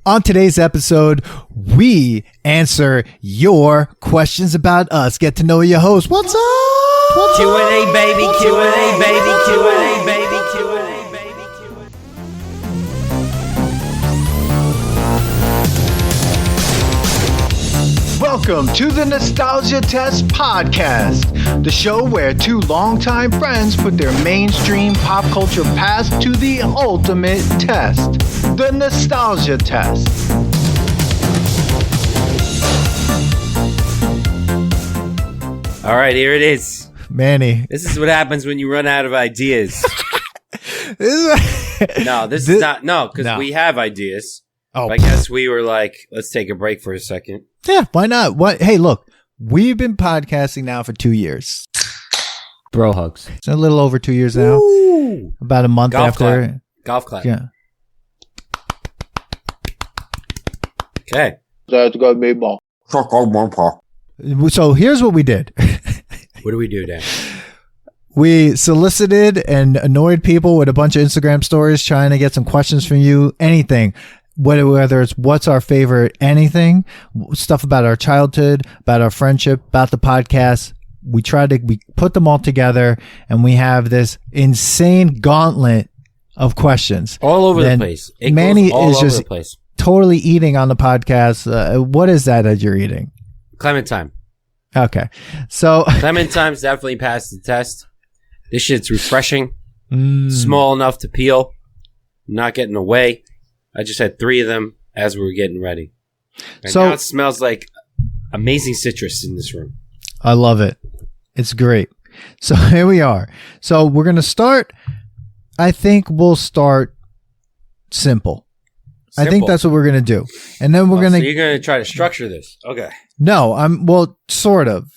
On today's episode, we answer your questions about us. Get to know your host. What's up? Q&A, baby. Q&A, baby. Q&A, baby. Q&A, baby. Welcome to the Nostalgia Test Podcast, the show where two longtime friends put their mainstream pop culture past to the ultimate test, the Nostalgia Test. All right, here it is. Manny. This is what happens when you run out of ideas. This is not, because we have ideas. Oh, I guess we were like, let's take a break for a second. Yeah, why not? Hey, look, we've been podcasting now for 2 years. Bro hugs. It's a little over 2 years now. Ooh. About a month Golf after. clap. Golf clap. Yeah. Okay. That's gonna be more. So here's what we did. What do we do, Dan? We solicited and annoyed people with a bunch of Instagram stories trying to get some questions from you. Anything. Whether it's what's our favorite anything, stuff about our childhood, about our friendship, about the podcast. We put them all together and we have this insane gauntlet of questions. All over the place. Manny is just the place. Totally eating on the podcast. What is that you're eating? Clementine. Okay. So Clementine's definitely passed the test. This shit's refreshing. Small enough to peel. Not getting away. I just had 3 of them as we were getting ready. And now it smells like amazing citrus in this room. I love it. It's great. So here we are. So we're going to start. I think we'll start simple. I think that's what we're going to do. And then we're going to... So you're going to try to structure this. Okay. No, sort of.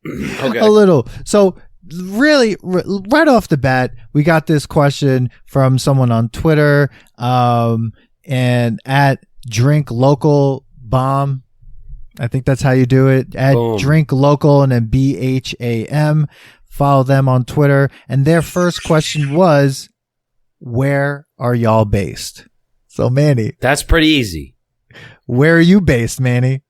Okay. A little. So really, right off the bat, we got this question from someone on Twitter, and at Drink Local Bomb. I think that's how you do it. At Boom. Drink Local and then BHAM. Follow them on Twitter. And their first question was, where are y'all based? So Manny. That's pretty easy. Where are you based, Manny?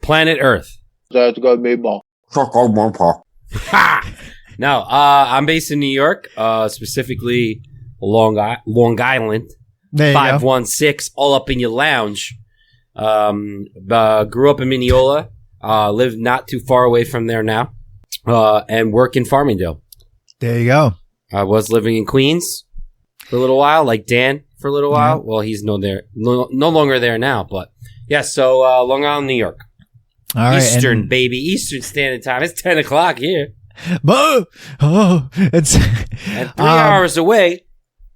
Planet Earth. That's gonna be more. Ha! No, I'm based in New York, specifically Long Island. There you 516, all up in your lounge. Grew up in Mineola, live not too far away from there now, and work in Farmingdale. There you go. I was living in Queens for a little while, like Dan for a little while. Well, he's no longer there now, but yeah, so Long Island, New York. All right, Eastern, baby. Eastern Standard Time. It's 10 o'clock here. It's and 3 hours away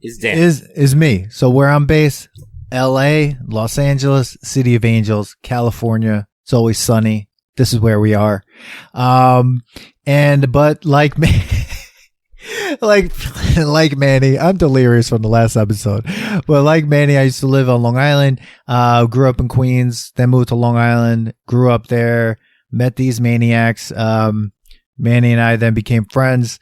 is Dan. Is me. So where I'm based, LA, Los Angeles, City of Angels, California. It's always sunny. This is where we are. But like me, like Manny, I'm delirious from the last episode. But like Manny, I used to live on Long Island, grew up in Queens, then moved to Long Island, grew up there, met these maniacs. Manny and I then became friends,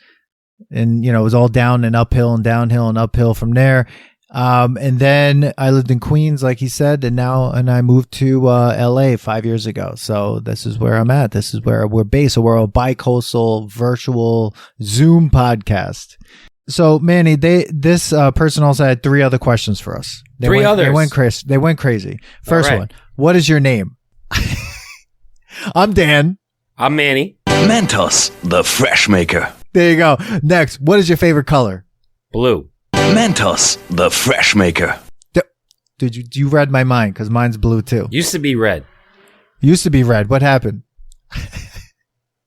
and it was all down and uphill and downhill and uphill from there. And then I lived in Queens, like he said, and I moved to LA 5 years ago. So this is where I'm at. This is where we're based. So we're a bi-coastal virtual Zoom podcast. So Manny, this person also had 3 other questions for us. They went crazy. First one, what is your name? I'm Dan. I'm Manny. Mentos, the fresh maker. There you go. Next, what is your favorite color? Blue. Mentos, the fresh maker. Dude, you read my mind because mine's blue too. Used to be red. What happened? I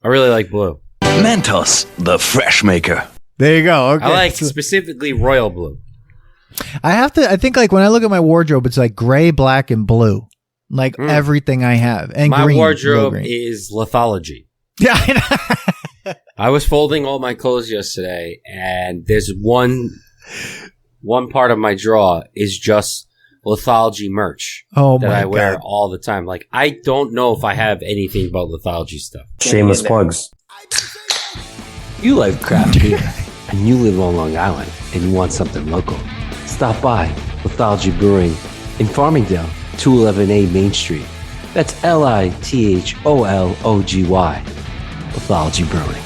really like blue. Mentos, the fresh maker. There you go. Okay. I like specifically royal blue. I think like when I look at my wardrobe, it's like gray, black, and blue. Like everything I have. And my green. wardrobe is lithology. Yeah, I know. I was folding all my clothes yesterday, and there's one part of my drawer is just lithology merch that I wear all the time. Like, I don't know if I have anything about lithology stuff. Shameless plugs. You like craft beer, and you live on Long Island, and you want something local. Stop by Lithology Brewing In Farmingdale, 211A Main Street. That's LITHOLOGY. Pathology Brewing.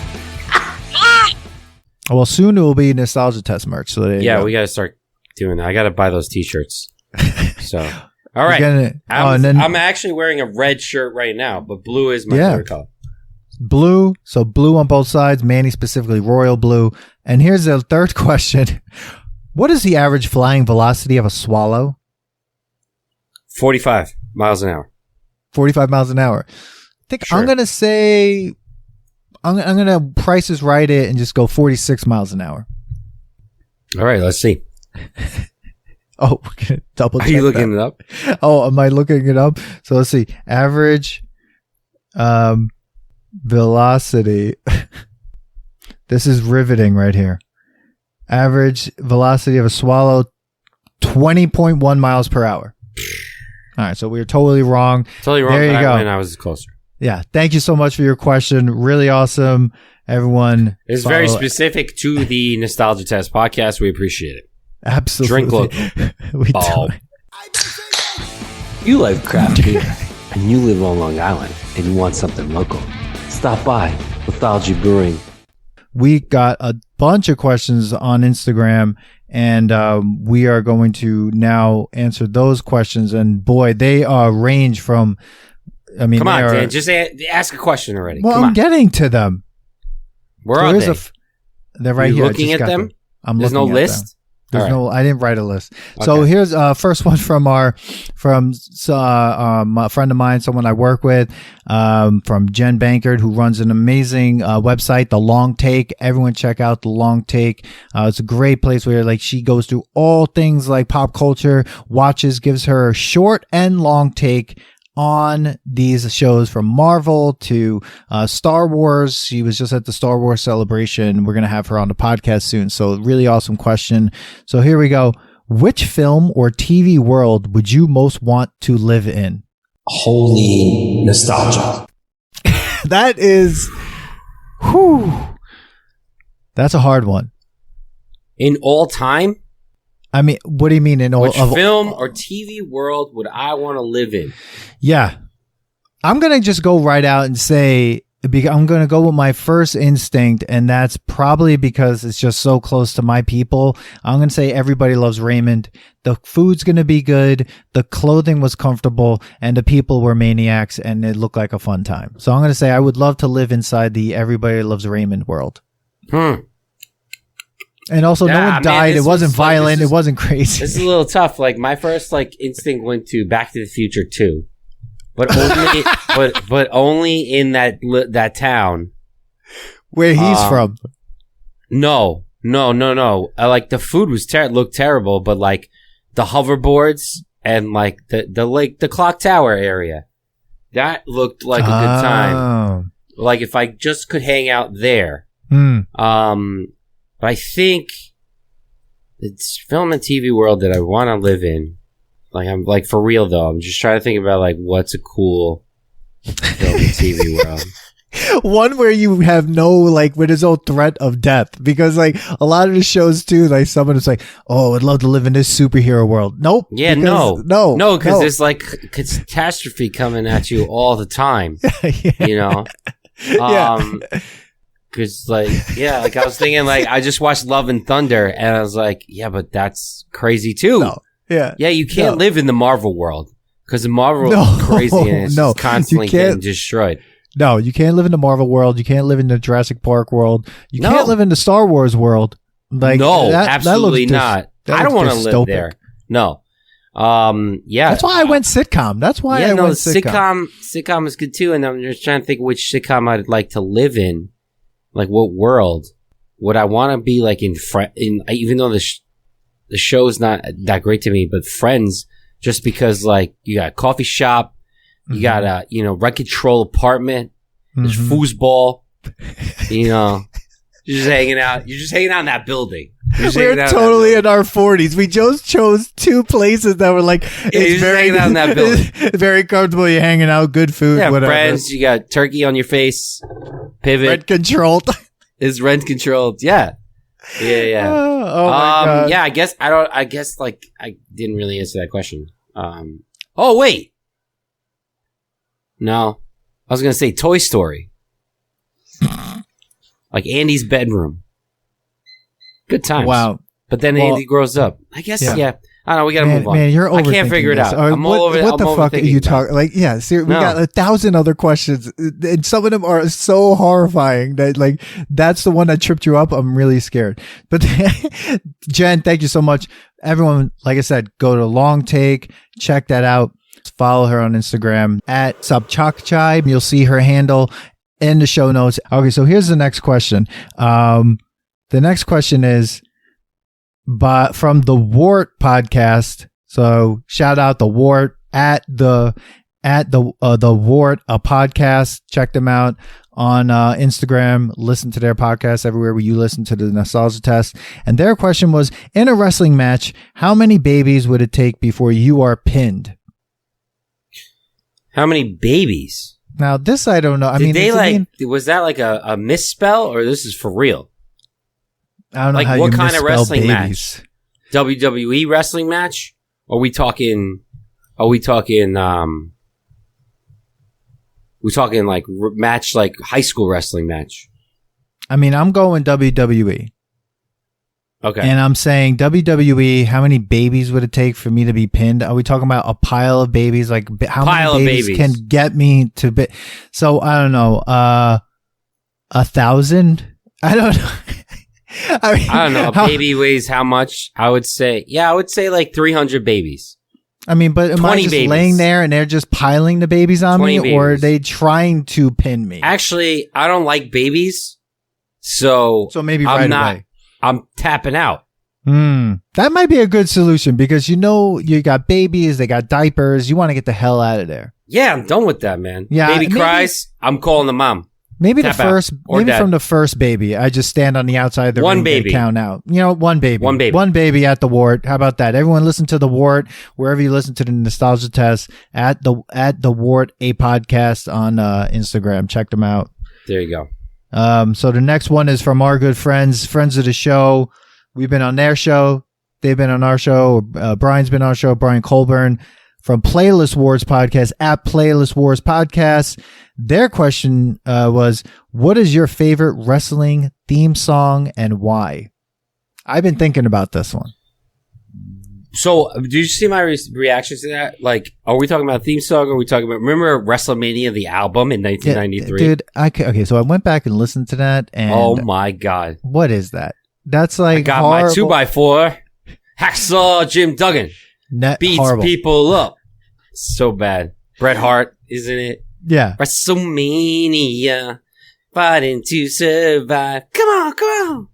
Well, soon it will be nostalgia test merch. So there you go. we got to start doing that. I got to buy those T-shirts. So, all right. I'm actually wearing a red shirt right now, but blue is my favorite color. Blue. So blue on both sides. Manny specifically royal blue. And here's the third question. What is the average flying velocity of a swallow? 45 miles an hour. 45 miles an hour. I think I'm going to say, I'm going to Price is Right it and just go 46 miles an hour. All right, let's see. Oh, double check. Are you looking it up? Oh, am I looking it up? So let's see. Average velocity. This is riveting right here. Average velocity of a swallow, 20.1 miles per hour. All right, so we were totally wrong. Totally wrong. There you go. When I was closer. Yeah, thank you so much for your question. Really awesome, everyone. It's very specific to the Nostalgia Test podcast. We appreciate it. Absolutely. Drink local. We do. You like craft beer, and you live on Long Island, and you want something local. Stop by Pathology Brewing. We got a bunch of questions on Instagram, and we are going to now answer those questions. And boy, they range from, I mean, come on, Dan, just ask a question already. Well, I'm getting to them. Where are they? They're right here. Looking at them? There's no list? There's no. I didn't write a list. Okay. So here's first one from a friend of mine, someone I work with, from Jen Bankard, who runs an amazing website, The Long Take. Everyone check out The Long Take. It's a great place where she goes through all things like pop culture, gives her short and long take on these shows from Marvel to Star Wars. She was just at the Star Wars celebration. We're going to have her on the podcast soon. So really awesome question. So here we go. Which film or TV world would you most want to live in? Holy nostalgia. That is, that's a hard one. In all time? I mean, what do you mean in all? Which film or TV world would I want to live in? Yeah. I'm going to just go right out and say, I'm going to go with my first instinct, and that's probably because it's just so close to my people. I'm going to say Everybody Loves Raymond. The food's going to be good. The clothing was comfortable, and the people were maniacs, and it looked like a fun time. So I'm going to say I would love to live inside the Everybody Loves Raymond world. And also, no one died. It wasn't violent. It wasn't crazy. This is a little tough. Like, my first instinct went to Back to the Future 2, but only, but only in that town where he's from. No. The food was looked terrible, but the hoverboards and the clock tower area, that looked like a good time. Like, if I just could hang out there. But I think it's film and TV world that I want to live in. I'm for real though. I'm just trying to think about what's a cool film and TV world. One where you have where there's no threat of death, because a lot of the shows too, someone is oh, I'd love to live in this superhero world. Nope. Yeah, because there's catastrophe coming at you all the time. You know. Because, I was thinking, I just watched Love and Thunder, and I was like, yeah, but that's crazy, too. No. Yeah. Yeah, you can't live in the Marvel world, because the Marvel world is crazy, and it's just constantly getting destroyed. No, you can't live in the Marvel world. You can't live in the Jurassic Park world. You can't live in the Star Wars world. Absolutely not. I don't want to live there. No. That's why I went sitcom. That's why I went sitcom. Sitcom is good, too, and I'm just trying to think which sitcom I'd like to live in. What world would I want to be in even though the show's not that great to me, but Friends, just because you got a coffee shop, you got a rent control apartment, there's foosball, you're just hanging out in that building. We're totally in our 40s. We just chose two places that were it's very hanging out in that building. Very comfortable. You're hanging out, good food, whatever. Friends, you got turkey on your face, pivot. Rent controlled. Is rent controlled. Yeah. Yeah. Oh my God. Yeah, I guess I didn't really answer that question. Oh wait, no, I was gonna say Toy Story, like Andy's bedroom. Good times. Wow. But then Andy grows up. I guess. Yeah. I don't know. We gotta move on. Man, you're I can't figure it out. I'm all over. What the fuck are you talking? Like, yeah, we got 1,000 other questions, and some of them are so horrifying that, like, that's the one that tripped you up. I'm really scared. But Jen, thank you so much. Everyone, like I said, go to Long Take, check that out. Follow her on Instagram at Subchakchai. You'll see her handle in the show notes. Okay, so here's the next question. The next question is from the Wart podcast. So shout out the Wart at the Wart a podcast. Check them out on Instagram. Listen to their podcast everywhere where you listen to the Nostalgia Test. And their question was, in a wrestling match, how many babies would it take before you are pinned? How many babies? Now this I don't know. I mean, was that like a misspell, or this is for real? I don't know like how what you kind of wrestling babies. match? WWE wrestling match? Are we talking like match, like high school wrestling match? I mean, I'm going WWE. Okay. And I'm saying WWE, how many babies would it take for me to be pinned? Are we talking about a pile of babies? Like, how many babies can get me to be? So, I don't know, 1,000? I don't know. I don't know. A baby weighs how much? I would say like 300 babies. I mean, but am I just babies. laying there and they're just piling the babies on me, babies. or are they trying to pin me? Actually, I don't like babies, so maybe away. I'm tapping out. That might be a good solution because you got babies, they got diapers. You want to get the hell out of there. Yeah, I'm done with that, man. Yeah, baby cries, I'm calling the mom. Maybe Tap from the first baby, I just stand on the outside of the ring and count out. One baby at the Wart. How about that? Everyone listen to the Wart wherever you listen to the Nostalgia Test at the Wart a podcast on Instagram. Check them out. There you go. So the next one is from our good friends of the show. We've been on their show. They've been on our show. Brian's been on our show. Brian Colburn from Playlist Wars podcast at Playlist Wars podcast. Their question was, what is your favorite wrestling theme song and why? I've been thinking about this one. So, did you see my reactions to that? Like, are we talking about a theme song? Or are we talking about, remember WrestleMania, the album in 1993? Yeah, dude, okay, so I went back and listened to that, and oh my God. What is that? That's like I got horrible. my 2x4, Hacksaw Jim Duggan, beats horrible. people up. So bad. Bret Hart, isn't it? Yeah. WrestleMania, fighting to survive. Come on.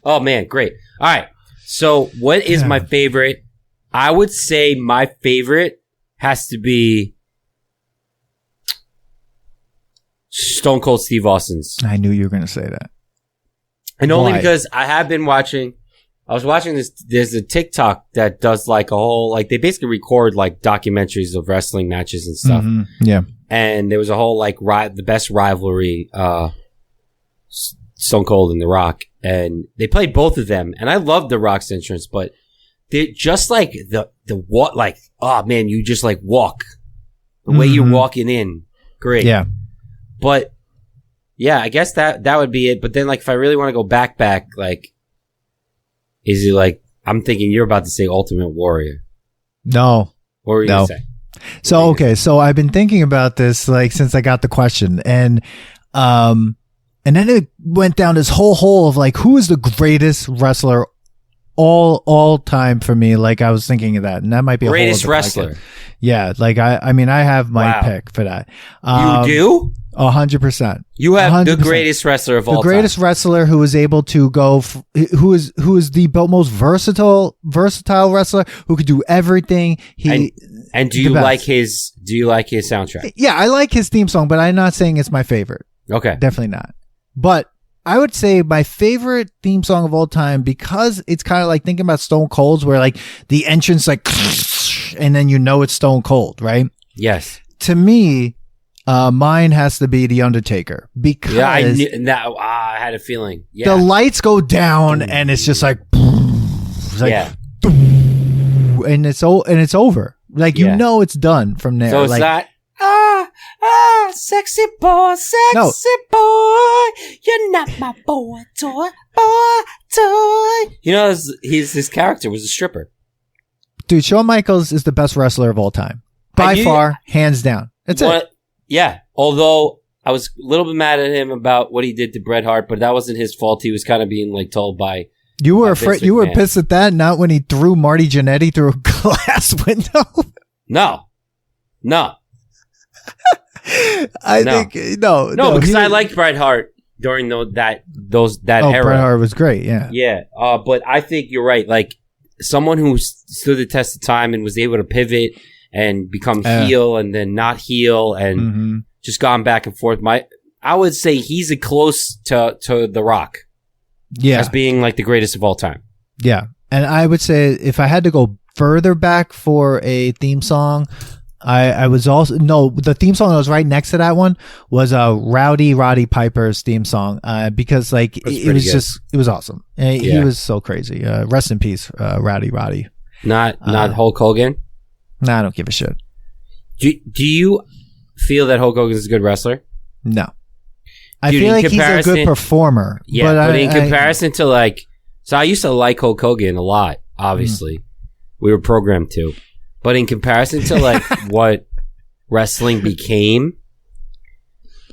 Oh man, great. All right. So what is my favorite? I would say my favorite has to be Stone Cold Steve Austin's. I knew you were going to say that. And only because I have been watching, I was watching this, there's a TikTok that does like a whole, like they basically record like documentaries of wrestling matches and stuff. Mm-hmm. Yeah. And there was a whole like the best rivalry, Stone Cold and The Rock. And they played both of them. And I loved The Rock's entrance, but they're just like the what, like, oh man, you just like walk the way you're walking in. Great. Yeah. But yeah, I guess that would be it. But then like, if I really want to go back, like, is it like, I'm thinking you're about to say Ultimate Warrior. No. What were you going to say? So, okay. So I've been thinking about this, like, since I got the question, and then it went down this whole hole of like, who is the greatest wrestler all time for me? Like, I was thinking of that, and that might be greatest a whole wrestler. Podcast. Yeah. Like, I mean, I have my pick for that. You do? 100%. You have 100%. the greatest wrestler of all time. The greatest wrestler who is able to go, who is the most versatile wrestler who could do everything. And do you like his soundtrack? Yeah, I like his theme song, but I'm not saying it's my favorite. Okay. Definitely not. But I would say my favorite theme song of all time, because it's kind of like thinking about Stone Cold's, where like the entrance, like, and then you know it's Stone Cold, right? Yes. To me, mine has to be The Undertaker, because I had a feeling. Yeah. The lights go down and it's just like, yeah. and it's over. Like you know it's done from there. So it's like, not sexy boy, boy, you're not my boy toy. You know, his character was a stripper. Dude, Shawn Michaels is the best wrestler of all time. By far, hands down. That's it. Yeah. Although I was a little bit mad at him about what he did to Bret Hart, but that wasn't his fault. He was kind of being like told by. You were afraid. You were pissed at that, not when he threw Marty Jannetty through a glass window. No. I think no, because I liked Bret Hart during that era. Bret Hart was great. Yeah. But I think you're right. Like someone who stood the test of time and was able to pivot and become heel and then not heel and just gone back and forth. I would say he's close to The Rock. Yeah. As being like the greatest of all time. Yeah. And I would say if I had to go further back for a theme song, the theme song that was right next to that one was Roddy Piper's theme song because like it was awesome. He was so crazy. Rest in peace, Roddy. Not Hulk Hogan? Nah, I don't give a shit. Do you feel that Hulk Hogan is a good wrestler? No. I feel like he's a good performer. Yeah, but in comparison to like... So I used to like Hulk Hogan a lot, obviously. We were programmed to. But in comparison to like what wrestling became,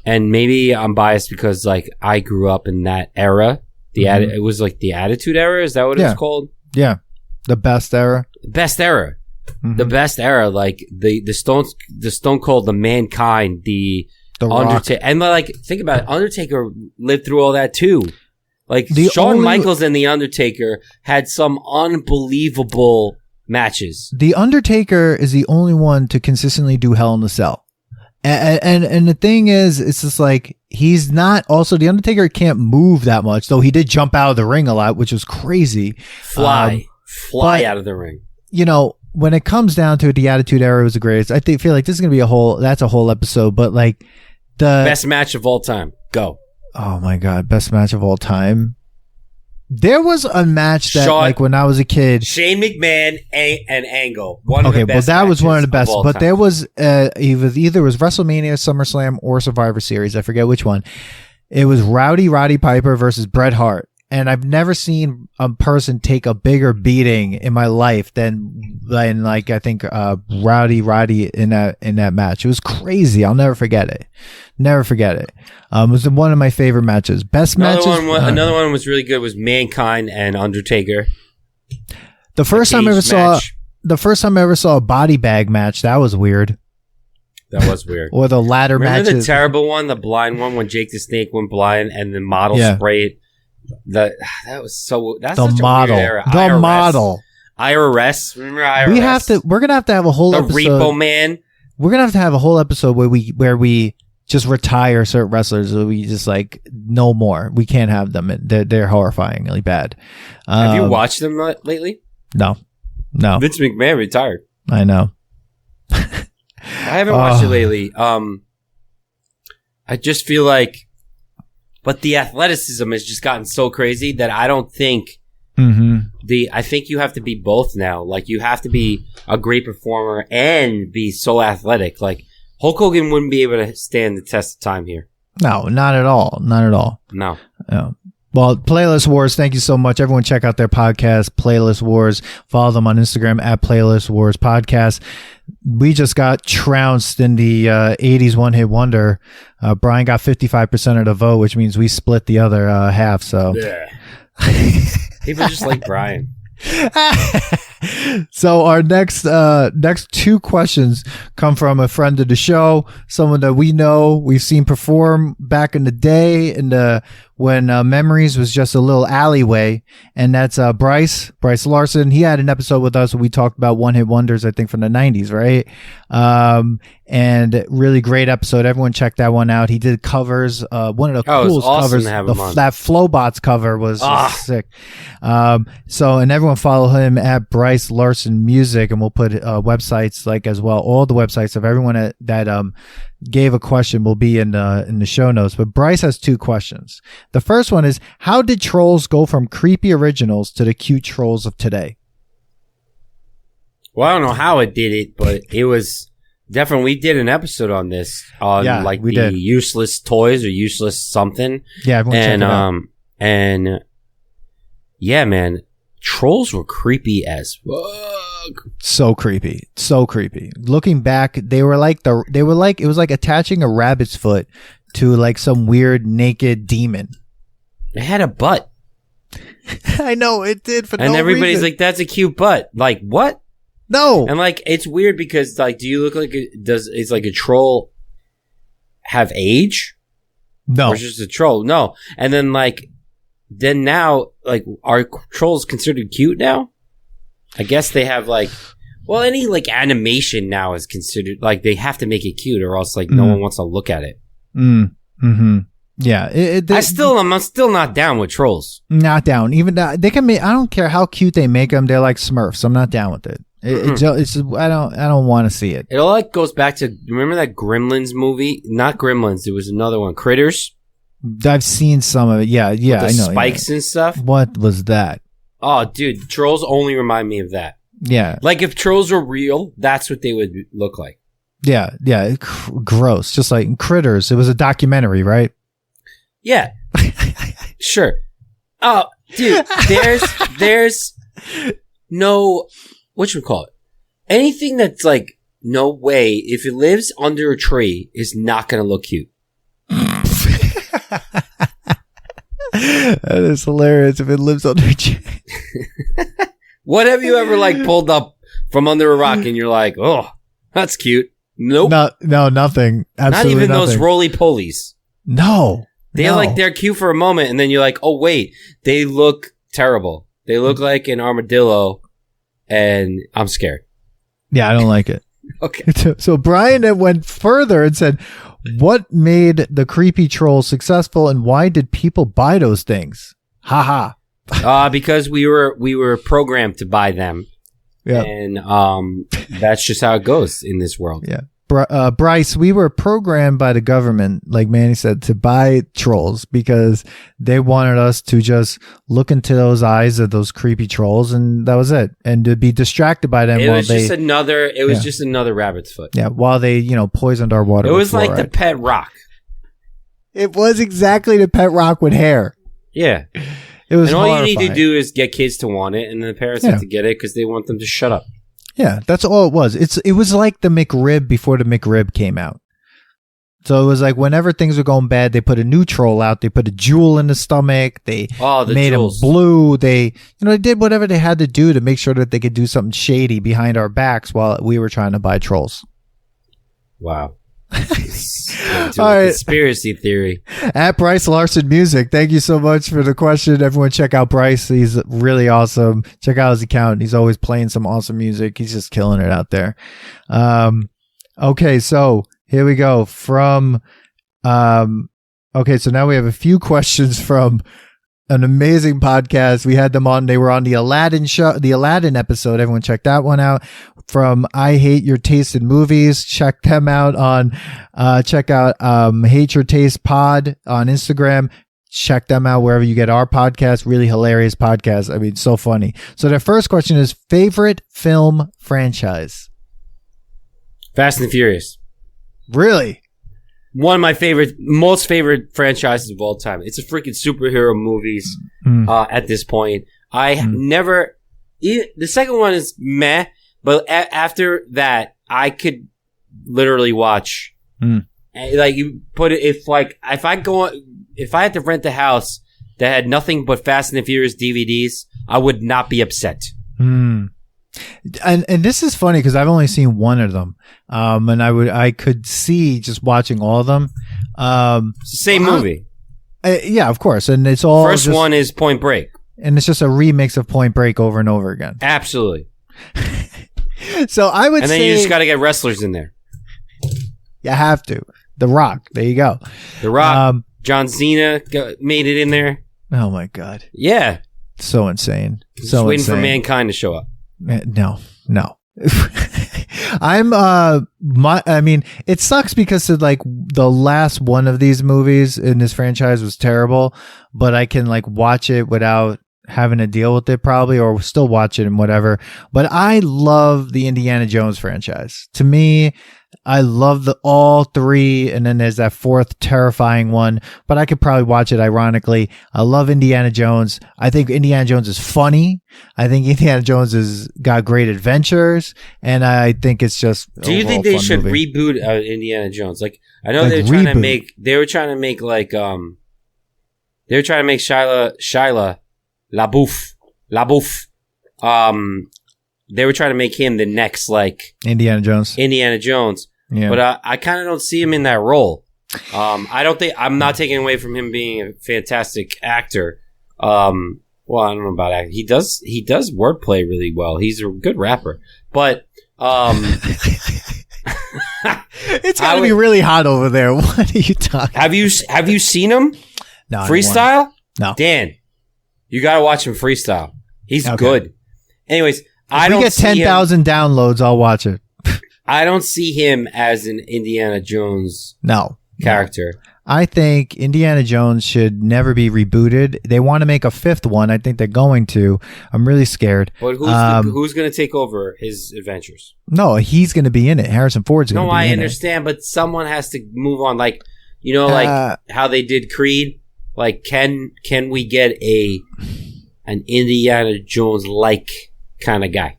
and maybe I'm biased because like I grew up in that era. It was like the Attitude Era. Is that what it's called? Yeah. The best era. Best era. The best era. Like the Stone Cold, the Mankind, the Undertaker, and like think about it, Undertaker lived through all that too. Like Shawn Michaels and the Undertaker had some unbelievable matches. The Undertaker is the only one to consistently do Hell in a Cell, and the thing is, it's just like he's not. Also, the Undertaker can't move that much, though he did jump out of the ring a lot, which was crazy. Fly out of the ring. You know, when it comes down to it, the Attitude Era was the greatest. Feel like this is gonna be a whole episode, but like. The best match of all time. Go. Oh my God. Best match of all time. There was a match that like when I was a kid. Shane McMahon and Angle. That was one of the best. But there was either was WrestleMania, SummerSlam, or Survivor Series. I forget which one. It was Roddy Piper versus Bret Hart. And I've never seen a person take a bigger beating in my life than like I think Roddy in that match. It was crazy. I'll never forget it. It was one of my favorite matches. Another one was really good. Was Mankind and Undertaker. The first time I ever saw a body bag match, that was weird. That was weird. Or the ladder match. Remember the terrible one, the blind one, when Jake the Snake went blind and the model sprayed. That's such a weird era. IRS. Remember IRS? We're gonna have to have a whole episode. The Repo Man. We're gonna have to have a whole episode where we just retire certain wrestlers. We just like no more. We can't have them. They're horrifyingly bad. Have you watched them lately? No. Vince McMahon retired. I know. I haven't watched it lately. I just feel like. But the athleticism has just gotten so crazy that I don't think I think you have to be both now. Like you have to be a great performer and be so athletic. Like Hulk Hogan wouldn't be able to stand the test of time here. No, not at all. No. Well, Playlist Wars, thank you so much. Everyone check out their podcast, Playlist Wars. Follow them on Instagram at Playlist Wars Podcast. We just got trounced in the 80s one-hit wonder. Brian got 55% of the vote, which means we split the other half. So yeah. People just like Brian. So our next two questions come from a friend of the show, someone that we know, we've seen perform back in the day, when Memories was just a little alleyway, and that's Bryce Larson. He had an episode with us where we talked about one-hit wonders, I think from the 90s, right? And really great episode. Everyone check that one out. He did covers. One of the coolest covers. That Flowbots cover was sick. So, and everyone follow him at Bryce Larson Music, and we'll put websites like as well. All the websites of everyone that gave a question will be in the show notes. But Bryce has two questions. The first one is, how did trolls go from creepy originals to the cute trolls of today? Well, I don't know how it did it, but it was definitely. We did an episode on this useless toys or useless something. Yeah, everyone check it out. And yeah, man, trolls were creepy as fuck. So creepy. Looking back, it was like attaching a rabbit's foot to like some weird naked demon. It had a butt. I know it did, and everybody's like, "That's a cute butt." Like, what? No. And like, it's weird because like, do you look like is like a troll have age? No, or it's just a troll. No, and then now are trolls considered cute now? I guess they have any like animation now is considered like they have to make it cute or else like no one wants to look at it. Mm-hmm. Yeah, I'm still not down with trolls. Not down. Even they can make. I don't care how cute they make them. They're like Smurfs. I'm not down with it. It's just, I don't want to see it. It all like goes back to, remember that Gremlins movie? Not Gremlins. There was another one, Critters. I've seen some of it. Yeah, with I know. Spikes and stuff. What was that? Oh, dude, trolls only remind me of that. Yeah, like if trolls were real, that's what they would look like. Yeah, gross. Just like Critters. It was a documentary, right? Yeah, sure. Oh, dude, there's no, whatchamacallit? Anything that's like, no way, if it lives under a tree, is not going to look cute. That is hilarious if it lives under a tree. What have you ever like pulled up from under a rock and you're like, oh, that's cute? Nope. No, nothing. Absolutely not even nothing. those roly-polies. No. They're cute for a moment, and then you're like, oh, wait, they look terrible. They look like an armadillo, and I'm scared. Yeah, I don't like it. Okay. So Brian went further and said, what made the creepy troll successful, and why did people buy those things? Ha ha. Because we were programmed to buy them. Yeah. And that's just how it goes in this world. Yeah. Bryce, we were programmed by the government, like Manny said, to buy trolls because they wanted us to just look into those eyes of those creepy trolls, and that was it. And to be distracted by them. It was just another rabbit's foot. Yeah, while they, poisoned our water. It was like the pet rock. It was exactly the pet rock with hair. Yeah. It was and all horrifying. You need to do is get kids to want it, and the parents have to get it because they want them to shut up. Yeah, that's all it was. It was like the McRib before the McRib came out. So it was like whenever things were going bad, they put a new troll out. They put a jewel in the stomach. They made jewels. Him blue. They did whatever they had to do to make sure that they could do something shady behind our backs while we were trying to buy trolls. Wow. All right. Conspiracy theory. At Bryce Larson Music, thank you so much for the question. Everyone check out Bryce. He's really awesome. Check out his account. He's always playing some awesome music. He's just killing it out there. Okay, so here we go. So now we have a few questions from an amazing podcast. We had them on. They were on the Aladdin show, the Aladdin episode. Everyone check that one out. From I Hate Your Taste in Movies. Check them out on, check out, Hate Your Taste Pod on Instagram. Check them out wherever you get our podcast. Really hilarious podcast. I mean, so funny. So their first question is favorite film franchise. Fast and Furious. Really? One of my most favorite franchises of all time. It's a freaking superhero movies at this point. The second one is meh, but after that, I could literally watch. Like you put it, if I had to rent a house that had nothing but Fast and the Furious DVDs, I would not be upset. And this is funny because I've only seen one of them, and I could see just watching all of them. It's the same movie. Yeah, of course, and it's all first one is Point Break, and it's just a remix of Point Break over and over again. Absolutely. So I would, and then you just got to get wrestlers in there. You have to. The Rock. There you go. The Rock. John Cena made it in there. Oh my God. Yeah. So insane. Just waiting for Mankind to show up. No. I mean, it sucks because like the last one of these movies in this franchise was terrible, but I can like watch it without having to deal with it probably, or still watch it and whatever. But I love the Indiana Jones franchise. To me, I love all three, and then there's that fourth terrifying one, but I could probably watch it ironically. I love Indiana Jones. I think Indiana Jones is funny. I think Indiana Jones has got great adventures, and I think it's just Do you think they should reboot Indiana Jones? Like, I know Like they were trying to make Shia LaBeouf. They were trying to make him the next, like, Indiana Jones. Yeah. But I kind of don't see him in that role. I'm not taking away from him being a fantastic actor. Well, I don't know about acting. He does wordplay really well. He's a good rapper. But it's gotta be really hot over there. What are you talking? Have you seen him? No. Freestyle? No. Dan, you gotta watch him freestyle. He's good. Anyways, if we get 10,000 downloads, I'll watch it. I don't see him as an Indiana Jones character. I think Indiana Jones should never be rebooted. They want to make a fifth one. I think they're going to. I'm really scared. But who's going to take over his adventures? No, he's going to be in it. Harrison Ford's going to be in it. No, I understand, but someone has to move on. Like, like how they did Creed. Like, can we get an Indiana Jones like kind of guy?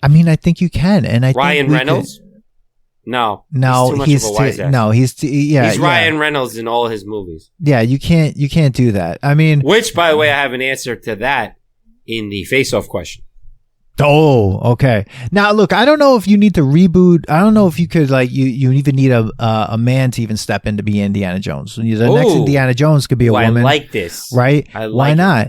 I mean, I think you can, and I Ryan think Reynolds. No, he's Ryan Reynolds in all his movies. Yeah, you can't do that. I mean, which, by the way, I have an answer to that in the face-off question. Oh, okay. Now, look, I don't know if you need to reboot. I don't know if you could, like, you even need a man to even step in to be Indiana Jones. The next Indiana Jones could be a woman. I like this, right? Why not?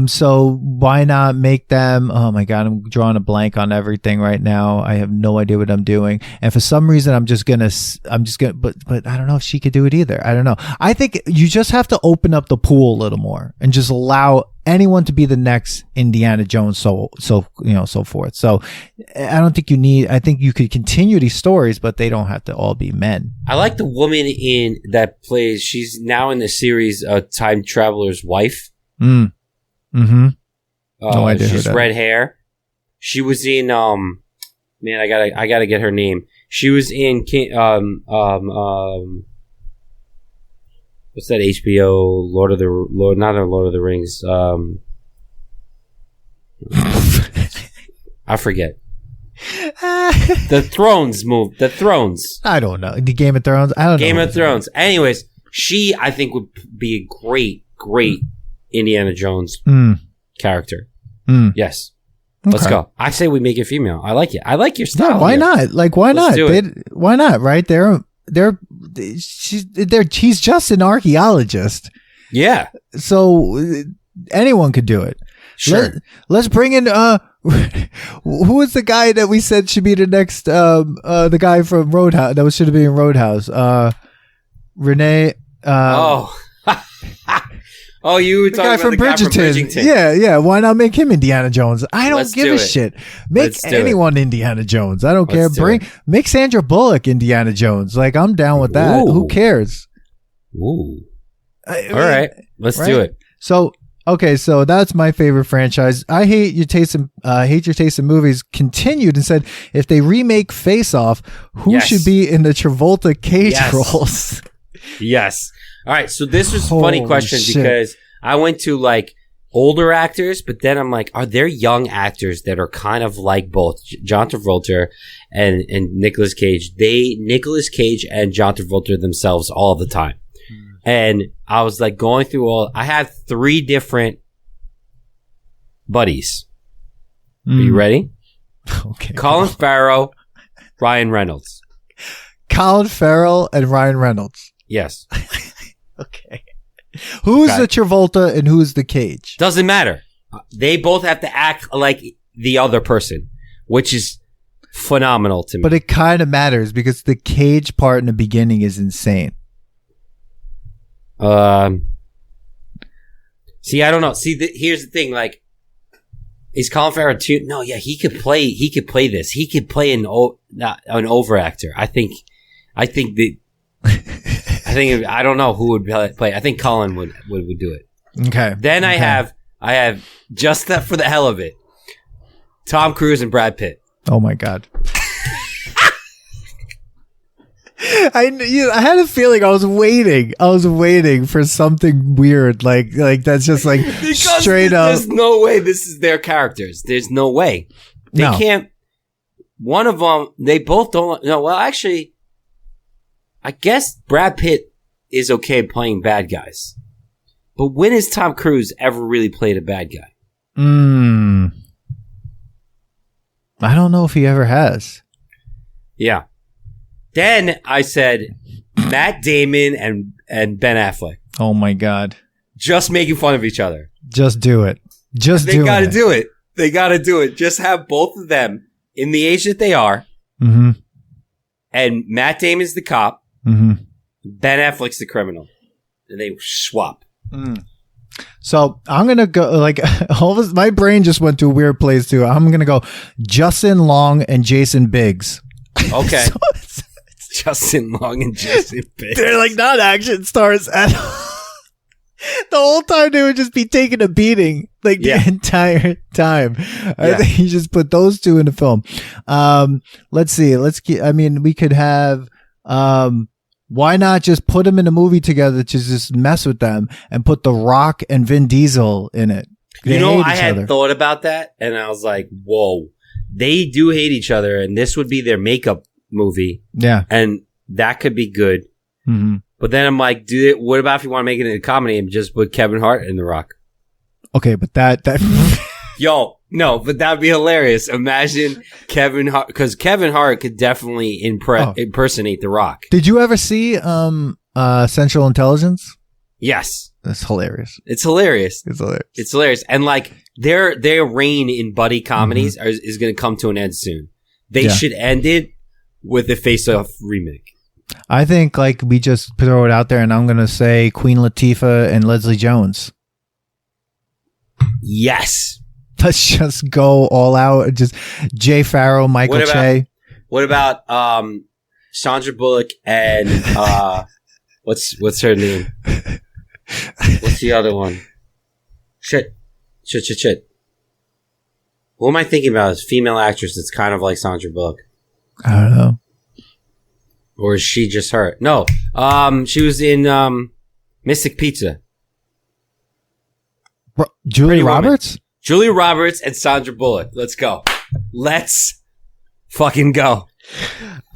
So why not make them? Oh my God, I'm drawing a blank on everything right now. I have no idea what I'm doing. And for some reason, I'm just gonna, but I don't know if she could do it either. I don't know. I think you just have to open up the pool a little more and just allow anyone to be the next Indiana Jones. So forth. So I don't think you need, I think you could continue these stories, but they don't have to all be men. I like the woman that plays, she's now in the series, Time Traveler's Wife. Mm-hmm. No idea. She's red hair. She was in man, I gotta get her name. She was in what's that HBO Lord of the Rings. I forget. The Thrones. I don't know. The Game of Thrones. I don't know. Game of Thrones. Anyways, she I think would be a great Indiana Jones character. Yes. Let's go. I say we make it female. I like it. I like your style. No, why not? Like, why Let's not? Why not? Right? He's just an archaeologist. Yeah. So anyone could do it. Sure. Let's bring in who is the guy that we said should be the next the guy from Roadhouse that should have been in Roadhouse? Renee Oh, you were talking about the guy from Bridgerton. Yeah. Why not make him Indiana Jones? I don't give a shit. Make anyone Indiana Jones. I don't care. Make Sandra Bullock Indiana Jones. Like, I'm down with that. Ooh. Who cares? Ooh. All right. Let's do it. So, okay, so that's my favorite franchise. I hate your taste in movies. Continued and said, if they remake Face Off, who should be in the Travolta Cage roles? Yes. All right, so this was a funny question because I went to like older actors, but then I'm like, are there young actors that are kind of like both John Travolta and Nicolas Cage? Nicolas Cage and John Travolta themselves all the time. And I was like going through I have 3 different buddies. Are you ready? Okay. Colin Farrell, Ryan Reynolds. Colin Farrell and Ryan Reynolds. Yes. Okay. Who's the Travolta and who's the Cage? Doesn't matter. They both have to act like the other person, which is phenomenal to me. But it kind of matters because the Cage part in the beginning is insane. See, I don't know. See, here's the thing. Like, is Colin Farrell too? No, yeah, he could play this. He could play an over actor. I think I don't know who would play. I think Colin would do it. Okay. Then I have just that for the hell of it, Tom Cruise and Brad Pitt. Oh my God. I had a feeling I was waiting for something weird like that's just like straight up. There's no way this is their characters. There's no way they can't. One of them, they both don't. No, well, actually, I guess Brad Pitt is okay playing bad guys, but when has Tom Cruise ever really played a bad guy? I don't know if he ever has. Yeah. Then I said Matt Damon and Ben Affleck. Oh my God. Just making fun of each other. Just do it. They gotta do it. They gotta do it. Just have both of them in the age that they are. Mm-hmm. And Matt Damon's the cop. Mm-hmm. Ben Affleck's the criminal. And they swap. So I'm going to go like my brain just went to a weird place too. I'm going to go Justin Long and Jason Biggs. Okay. Justin Long and Jason Biggs. They're like not action stars at all. The whole time they would just be taking a beating like the entire time. I think you just put those two in the film. Let's see. We could have, why not just put them in a movie together to just mess with them and put The Rock and Vin Diesel in it? I had thought about that and I was like, whoa, they do hate each other and this would be their makeup movie. Yeah. And that could be good. Mm-hmm. But then I'm like, what about if you want to make it into a comedy and just put Kevin Hart and The Rock? Okay, but that Yo, no, but that'd be hilarious. Imagine Kevin Hart, because Kevin Hart could definitely impersonate The Rock. Did you ever see Central Intelligence? Yes. That's hilarious. It's hilarious. And like their reign in buddy comedies is going to come to an end soon. They should end it with a Face Off remake. I think like we just throw it out there and I'm going to say Queen Latifah and Leslie Jones. Yes. Let's just go all out. Just Jay Farrow, Michael Che. What about Sandra Bullock and what's her name? What's the other one? Shit. Who am I thinking about? Is female actress that's kind of like Sandra Bullock? I don't know. Or is she just her? No. She was in Mystic Pizza. Julia Roberts? Julia Roberts and Sandra Bullock. Let's go. Let's fucking go.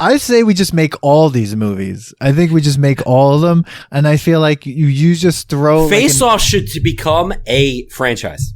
I say we just make all these movies. I think we just make all of them. And I feel like you just throw... Face Off should become a franchise.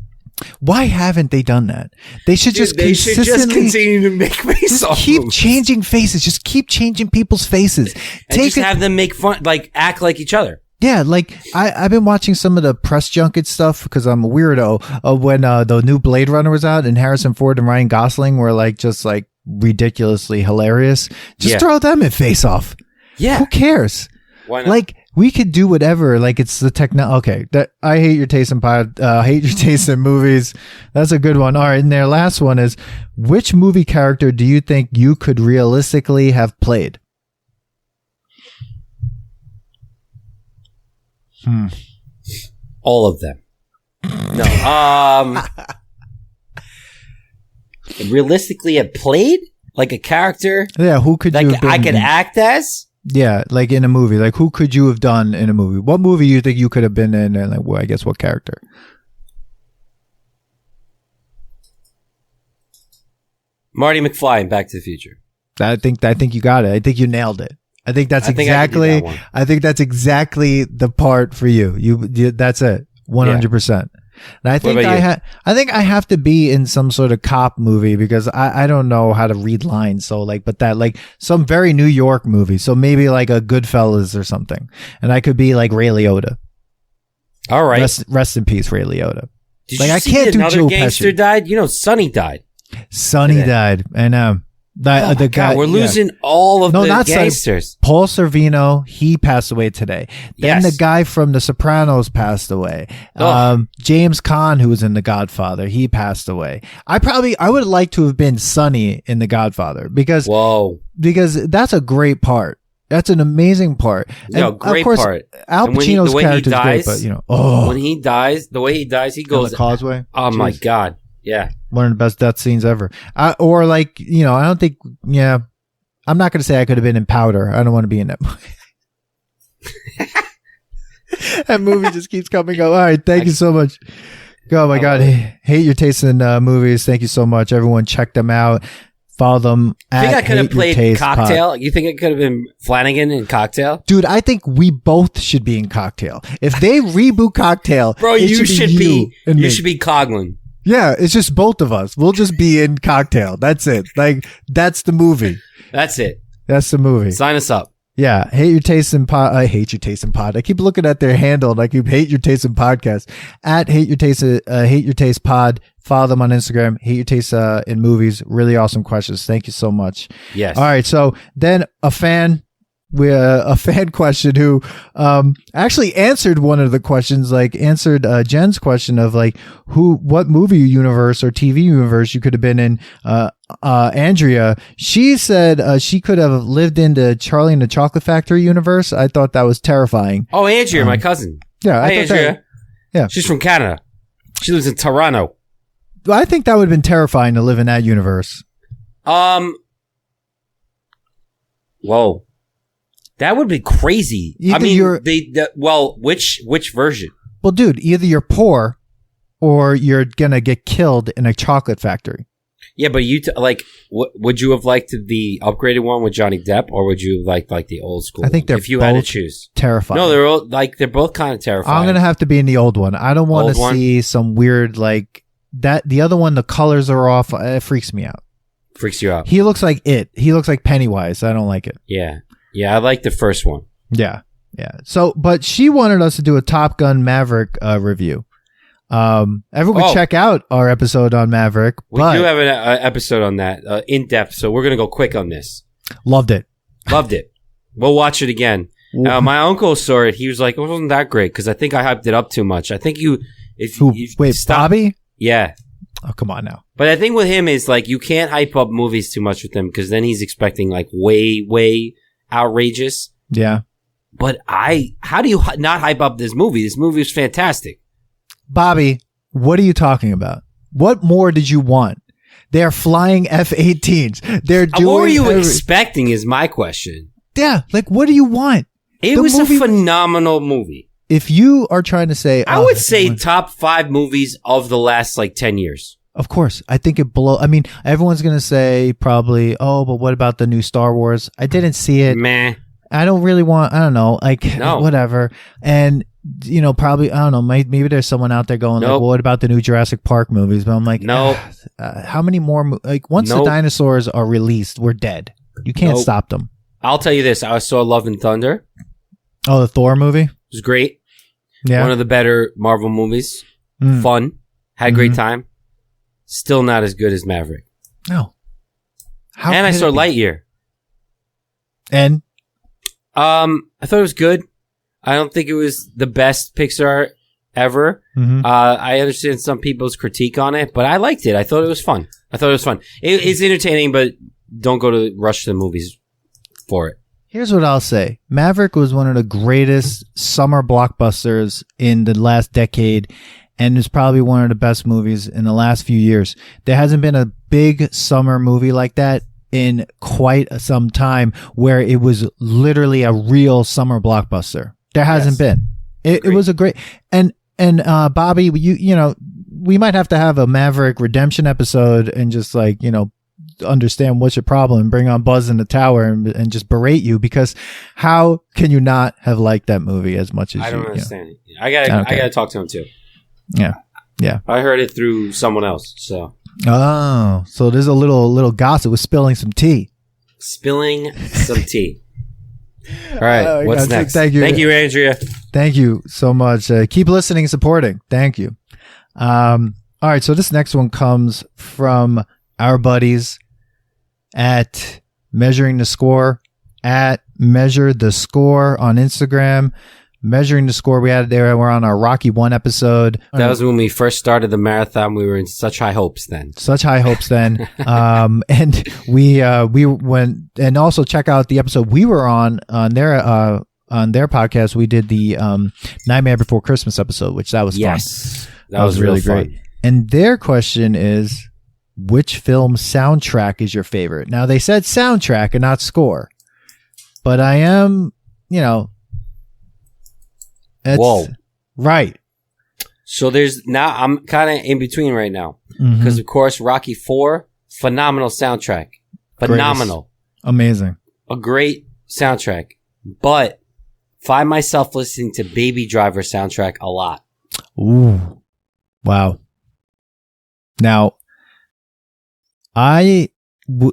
Why haven't they done that? They should just continue to make Face Off. Keep changing faces. Just keep changing people's faces. And have them make fun, like act like each other. Yeah, like I've been watching some of the press junket stuff because I'm a weirdo of when the new Blade Runner was out and Harrison Ford and Ryan Gosling were like just like ridiculously hilarious. Just throw them in Face Off. Yeah. Who cares? Why not? Like we could do whatever. Like it's the Okay, I hate your taste in hate your taste in movies. That's a good one. All right, and their last one is: which movie character do you think you could realistically have played? All of them. No. Realistically, have played like a character. Yeah, who could you? Have I could act as. Yeah, like in a movie. Like who could you have done in a movie? What movie you think you could have been in? And like, well, I guess what character? Marty McFly in Back to the Future. I think you got it. I think you nailed it. I think that's exactly the part for you. That's it. 100%. And I think I have to be in some sort of cop movie because I don't know how to read lines. So but that like some very New York movie. So maybe like a Goodfellas or something. And I could be like Ray Liotta. All right. Rest in peace, Ray Liotta. Did you see another gangster died? You know, Sonny died. Sonny died. I know. The guy, we're losing all of the gangsters. Paul Sorvino, he passed away today. Then the guy from The Sopranos passed away. James Caan, who was in The Godfather, he passed away. I would like to have been Sonny in The Godfather because that's a great part. That's an amazing part. And great of course, part. Al And Pacino's the way he character is great, dies- but When he dies, the way he dies, he on goes the causeway. Oh my Jeez. God. Yeah. One of the best death scenes ever. Or like, I don't think, I'm not going to say I could have been in Powder. I don't want to be in that movie. That movie just keeps coming up. All right. Thank you so much. Oh my God. Hate Your Taste in movies. Thank you so much. Everyone check them out. Follow them. You think I could have played Taste Cocktail? Pod. You think it could have been Flanagan in Cocktail? Dude, I think we both should be in Cocktail. If they reboot Cocktail, Bro, it you should be and you me. should be Coughlin. Yeah, it's just both of us. We'll just be in Cocktail. That's it. Like, that's the movie. That's it. That's the movie. Sign us up. Yeah, Hate Your Taste in Pod. I hate your taste in pod. I keep looking at their handle. Like, you Hate Your Taste in Podcast at Hate Your Taste Pod. Follow them on Instagram. Hate Your Taste in Movies. Really awesome questions. Thank you so much. Yes. All right. So then a fan question who actually answered one of the questions, like answered Jen's question of like what movie universe or TV universe you could have been in. Andrea, she said she could have lived into Charlie and the Chocolate Factory universe. I thought that was terrifying. Oh, Andrea, my cousin. Yeah, Hey, Andrea. Yeah. She's from Canada. She lives in Toronto. I think that would have been terrifying to live in that universe. Whoa. That would be crazy. Either I mean, you're- which version? Well, dude, either you're poor or you're gonna get killed in a chocolate factory. Yeah, but would you have liked the upgraded one with Johnny Depp, or would you have liked the old school? I think one, they're if you had to both choose. Terrifying. No, they're both kind of terrifying. I'm gonna have to be in the old one. I don't want Old to one? see some weird like that. The other one, the colors are off. It freaks me out. Freaks you out. He looks like it. He looks like Pennywise. I don't like it. Yeah, I like the first one. Yeah. So, but she wanted us to do a Top Gun Maverick review. Everyone check out our episode on Maverick. We do have an episode on that in depth, so we're gonna go quick on this. Loved it. Loved it. We'll watch it again. My uncle saw it. He was like, "It wasn't that great," because I think I hyped it up too much. I think Wait, stop. Bobby? Yeah. Oh, come on now. But I think with him is like you can't hype up movies too much with him because then he's expecting like way outrageous. Yeah. But how do you not hype up this movie? This movie is fantastic. Bobby, what are you talking about? What more did you want? They're flying F-18s. They're doing. What were you expecting? Is my question. Yeah, like what do you want? It was a phenomenal movie. If you are trying to say, I would say top 5 movies of the last 10 years. Of course, I think it I mean, everyone's gonna say probably, oh, but what about the new Star Wars? I didn't see it. Meh. I don't really want. I don't know, No. whatever. And probably I don't know. Maybe there's someone out there going like, well, what about the new Jurassic Park movies? But I'm like, no. How many more? Once the dinosaurs are released, we're dead. You can't stop them. I'll tell you this: I saw Love and Thunder. Oh, the Thor movie. It was great. Yeah, one of the better Marvel movies. Fun, had a great time. Still not as good as Maverick. No. And I saw Lightyear. And I thought it was good. I don't think it was the best Pixar ever. I understand some people's critique on it, but I liked it. I thought it was fun. It's entertaining, but don't go to rush to the movies for it. Here's what I'll say. Maverick was one of the greatest summer blockbusters in the last decade, and is probably one of the best movies in the last few years. There hasn't been a big summer movie like that in quite some time where it was literally a real summer blockbuster. There hasn't been. It was a great and Bobby, we might have to have a Maverick redemption episode and just understand what's your problem and bring on Buzz in the tower and just berate you, because how can you not have liked that movie as much as I don't understand it. I gotta talk to him too. Yeah. I heard it through someone else. So there's a little gossip with spilling some tea. All right, what's next? Thank you, Andrea. Thank you so much. Keep listening and supporting. Thank you. All right, so this next one comes from our buddies at Measuring the Score, at Measure the Score on Instagram. Measuring the Score. We're on our Rocky 1 episode. That was when we first started the marathon. We were in such high hopes then. And we went, and also check out the episode we were on their podcast. We did the Nightmare Before Christmas episode, which that was fun. That was really great. And their question is, which film soundtrack is your favorite? Now, they said soundtrack and not score, but I am, whoa. Right. So I'm kind of in between right now. Because, of course, Rocky 4, phenomenal soundtrack. Phenomenal. Greatest. Amazing. A great soundtrack. But find myself listening to Baby Driver soundtrack a lot. Ooh. Wow. Now, I'm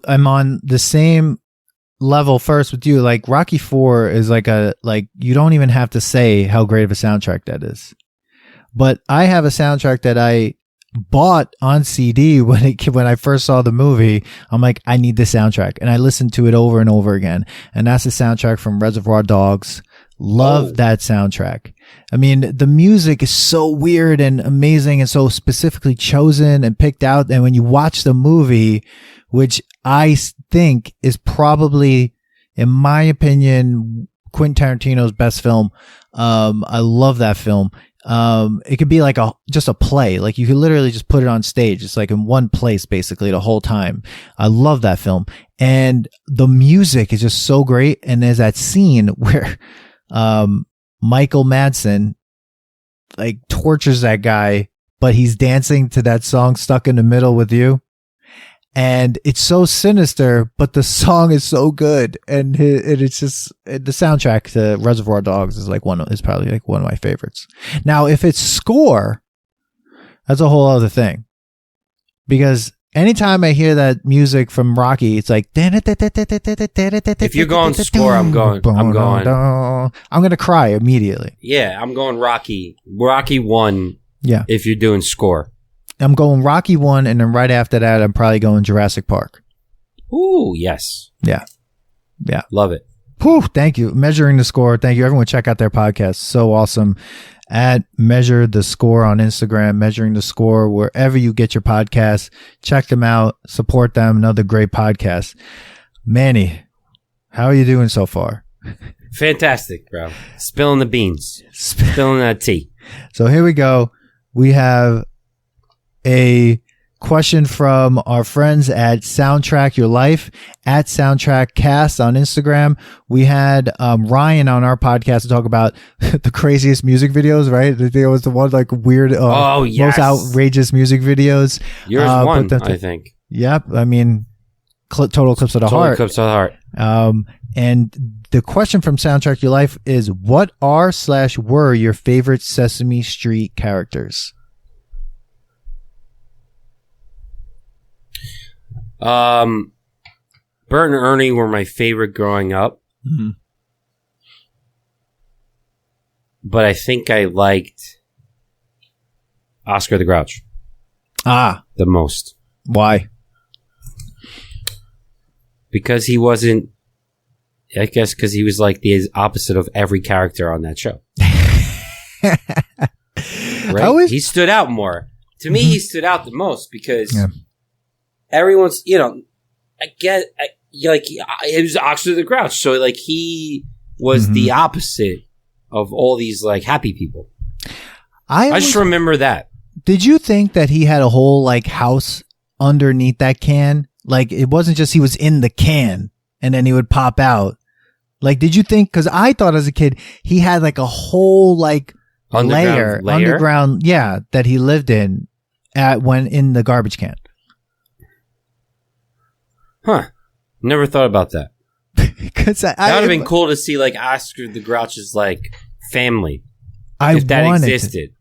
on the same level first with you. Like, Rocky 4 is you don't even have to say how great of a soundtrack that is. But I have a soundtrack that I bought on CD when I first saw the movie. I'm like, I need this soundtrack, and I listened to it over and over again. And that's the soundtrack from Reservoir Dogs. Love that soundtrack. I mean, the music is so weird and amazing, and so specifically chosen and picked out. And when you watch the movie, which I think is probably, in my opinion, Quentin Tarantino's best film. I love that film. It could be like just a play. Like, you could literally just put it on stage. It's like in one place basically the whole time. I love that film. And the music is just so great. And there's that scene where Michael Madsen tortures that guy, but he's dancing to that song Stuck in the Middle with You. And it's so sinister, but the song is so good. And it's just, the soundtrack to Reservoir Dogs is probably one of my favorites. Now, if it's score, that's a whole other thing. Because anytime I hear that music from Rocky, it's like, if you're going score, I'm going to cry immediately. Yeah, I'm going Rocky 1. Yeah. If you're doing score. I'm going Rocky 1, and then right after that, I'm probably going Jurassic Park. Ooh, yes. Yeah. Yeah. Love it. Whew, thank you. Measuring the Score. Thank you. Everyone check out their podcast. So awesome. At Measure the Score on Instagram, Measuring the Score, wherever you get your podcasts. Check them out. Support them. Another great podcast. Manny, how are you doing so far? Fantastic, bro. Spilling the beans. Spilling that tea. So here we go. We have a question from our friends at Soundtrack Your Life, at Soundtrack Cast on Instagram. We had Ryan on our podcast to talk about the craziest music videos, right? I think it was the one weird, most outrageous music videos. Yours won, I think. Yep. I mean, total clips of the heart. Clips of the heart. And the question from Soundtrack Your Life is, what are/were your favorite Sesame Street characters? Bert and Ernie were my favorite growing up. Mm-hmm. But I think I liked Oscar the Grouch. The most. Why? Because he wasn't, I guess because he was like the opposite of every character on that show. Right? He stood out more. To me, he stood out the most because everyone's, it was Oscar the Grouch. So, he was the opposite of all these, happy people. I just remember that. Did you think that he had a whole, house underneath that can? It wasn't just he was in the can and then he would pop out. Did you think, because I thought as a kid, he had, a whole, underground, that he lived in when in the garbage can. Huh. Never thought about that. That would have been cool to see Oscar the Grouch's family. If that existed.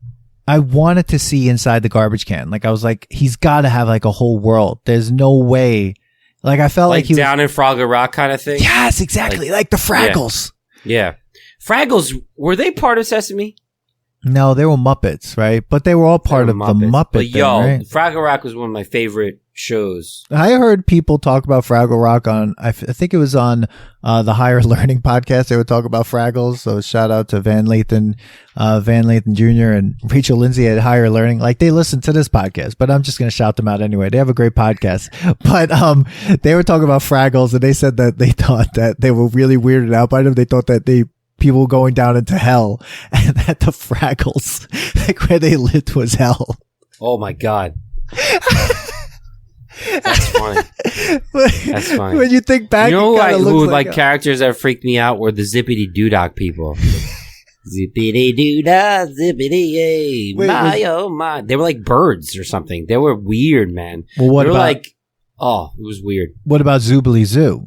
I wanted to see inside the garbage can. I was he's got to have a whole world. There's no way. I felt he down in Frogger Rock kind of thing. Yes, exactly. Like the Fraggles. Yeah. Fraggles, were they part of Sesame? No, they were Muppets, right? But they were all part of the Muppet thing, right? Fraggle Rock was one of my favorite shows. I heard people talk about Fraggle Rock on, I think it was on the Higher Learning podcast. They would talk about Fraggles. So shout out to Van Lathan Jr. and Rachel Lindsay at Higher Learning. Like, they listen to this podcast, but I'm just going to shout them out anyway. They have a great podcast. But they were talking about Fraggles, and they said that they thought that they were really weirded out by them. They thought that people going down into hell, and that the Fraggles, like where they lived, was hell. Oh my God. That's funny. That's funny. When you think back, you know, who like characters that freaked me out were the Zippity Doodah people. Zippity Doodah, Zippity yay, my oh my. They were like birds or something. They were weird, man. Well, what about it was weird. What about Zoobly Zoo?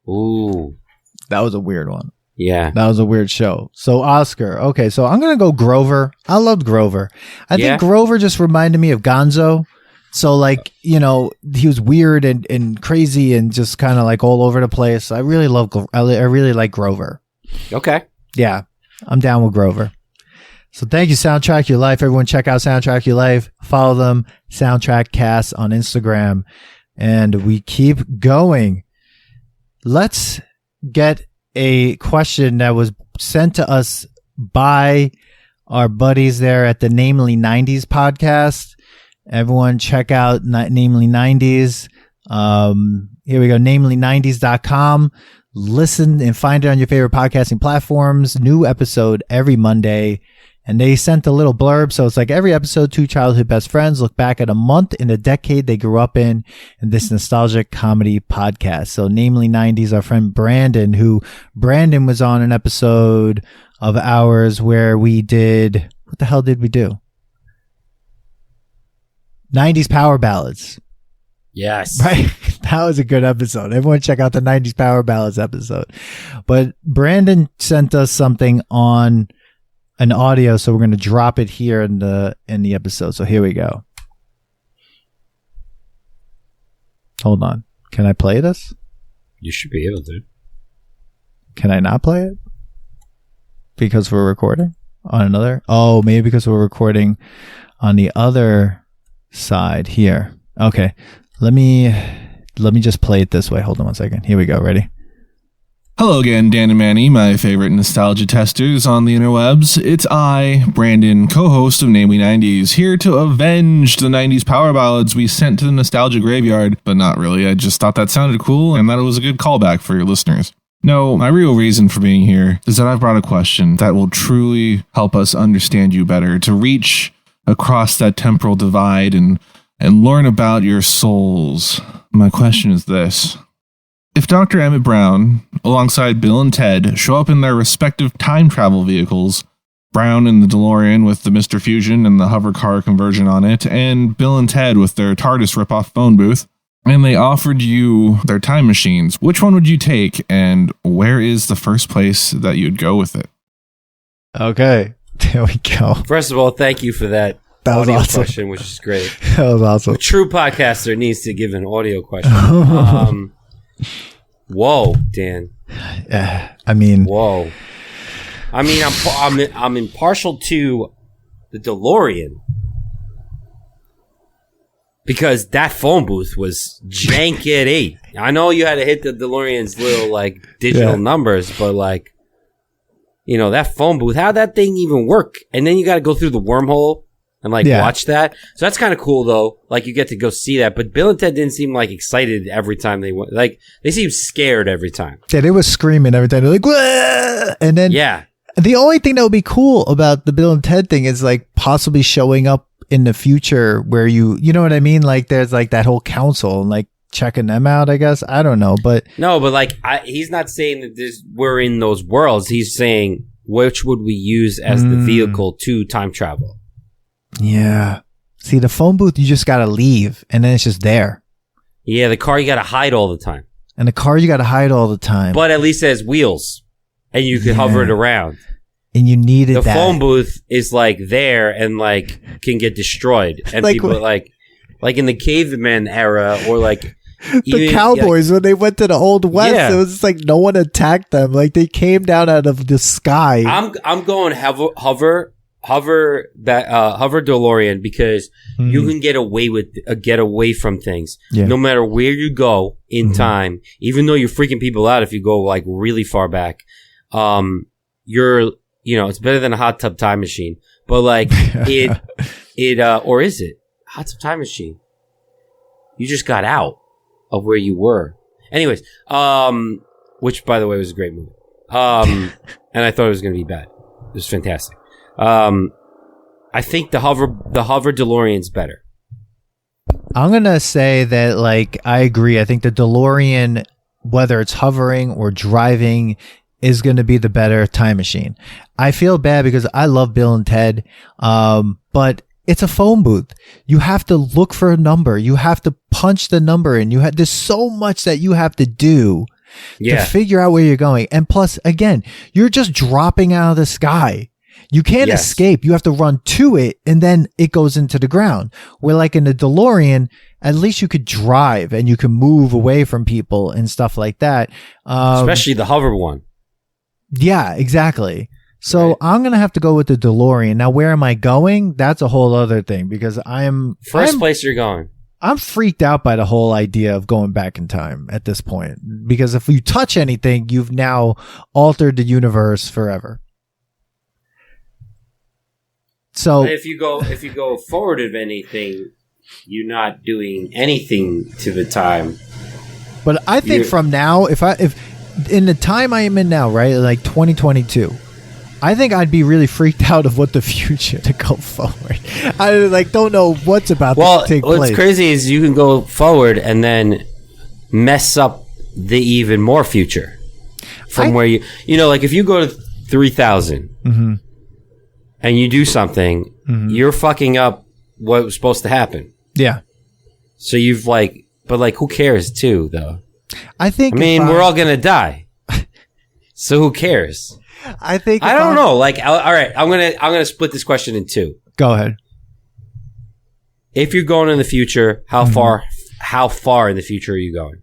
Ooh, that was a weird one. Yeah, that was a weird show. So Oscar, okay, so I'm gonna go Grover. I loved Grover. I think Grover just reminded me of Gonzo. So, like, you know, he was weird and crazy and just kind of like all over the place. I really like Grover. Okay. Yeah, I'm down with Grover. So thank you, Soundtrack Your Life. Everyone check out Soundtrack Your Life. Follow them, Soundtrack Cast on Instagram. And we keep going. Let's get a question that was sent to us by our buddies there at the Namely 90s podcast. Everyone check out Namely 90s. Here we go, namely90s.com. Listen and find it on your favorite podcasting platforms. New episode every Monday. And they sent a little blurb. So it's like every episode, two childhood best friends look back at a month in a decade they grew up in this nostalgic comedy podcast. So Namely 90s, our friend Brandon was on an episode of ours where we did, what the hell did we do? 90s Power Ballads. Yes. Right? That was a good episode. Everyone check out the 90s Power Ballads episode. But Brandon sent us something on an audio, so we're going to drop it here in the episode. So here we go. Hold on. Can I play this? You should be able to. Can I not play it? Because we're recording on another? Oh, maybe because we're recording on the other side here. Okay, let me just play it this way. Hold on one second. Here we go. Ready? Hello again, Dan and Manny, my favorite nostalgia testers on the interwebs. It's I, Brandon, co-host of Namely 90s, here to avenge the 90s power ballads we sent to the nostalgia graveyard. But not really. I just thought that sounded cool and that it was a good callback for your listeners. No, my real reason for being here is that I've brought a question that will truly help us understand you better, to reach across that temporal divide and learn about your souls. My question is this. If Dr. Emmett Brown, alongside Bill and Ted, show up in their respective time travel vehicles, Brown in the DeLorean with the Mr. Fusion and the hover car conversion on it, and Bill and Ted with their TARDIS ripoff phone booth, and they offered you their time machines, which one would you take, and where is the first place that you'd go with it? Okay. There we go. First of all, thank you for that audio awesome. question, which is great. That was awesome. A true podcaster needs to give an audio question. Whoa, Dan. Whoa. I mean, I'm impartial to the DeLorean because that phone booth was jankety. I know you had to hit the DeLorean's little like digital numbers, but like, you know, that phone booth, how'd that thing even work? And then you got to go through the wormhole and like watch that. So that's kind of cool though. Like you get to go see that. But Bill and Ted didn't seem like excited every time they went. Like they seemed scared every time. Yeah, they were screaming every time. They're like, "Wah!" And then the only thing that would be cool about the Bill and Ted thing is like possibly showing up in the future where you know what I mean? Like there's like that whole council and like checking them out, I guess. I don't know, but no, but like he's not saying that we're in those worlds. He's saying which would we use as the vehicle to time travel. Yeah. See, the phone booth, you just got to leave and then it's just there. Yeah, the car you got to hide all the time. And the car you got to hide all the time. But at least it has wheels and you can hover it around. And you needed the phone booth is like there and like can get destroyed. And like, people like in the caveman era or like the cowboys when they went to the old west, it was just like no one attacked them. Like they came down out of the sky. I'm going hover hover DeLorean because you can get away from things no matter where you go in time. Even though you're freaking people out if you go like really far back, it's better than a hot tub time machine. But like or is it hot tub time machine? You just got out of where you were. Anyways, which by the way was a great movie. And I thought it was going to be bad. It was fantastic. I think the hover DeLorean's better. I'm going to say that, like, I agree. I think the DeLorean, whether it's hovering or driving, is going to be the better time machine. I feel bad because I love Bill and Ted, but it's a phone booth. You have to look for a number. You have to punch the number in. There's so much that you have to do to figure out where you're going. And plus, again, you're just dropping out of the sky. You can't escape. You have to run to it, and then it goes into the ground. Where like in the DeLorean, at least you could drive and you can move away from people and stuff like that. Especially the hover one. Yeah, exactly. So I'm going to have to go with the DeLorean. Now, where am I going? That's a whole other thing because First place you're going. I'm freaked out by the whole idea of going back in time at this point. Because if you touch anything, you've now altered the universe forever. So if you go forward of anything, you're not doing anything to the time. But I think from now, if in the time I am in now, right, like 2022, I think I'd be really freaked out of what the future to go forward. I like don't know what's about to take place. What's crazy is you can go forward and then mess up the even more future from where like if you go to 3000 and you do something, you're fucking up what was supposed to happen. Yeah. So but who cares too, though? I we're all gonna die. So who cares? I don't know. Like, all right, I'm gonna split this question in two. Go ahead. If you're going in the future, how far in the future are you going?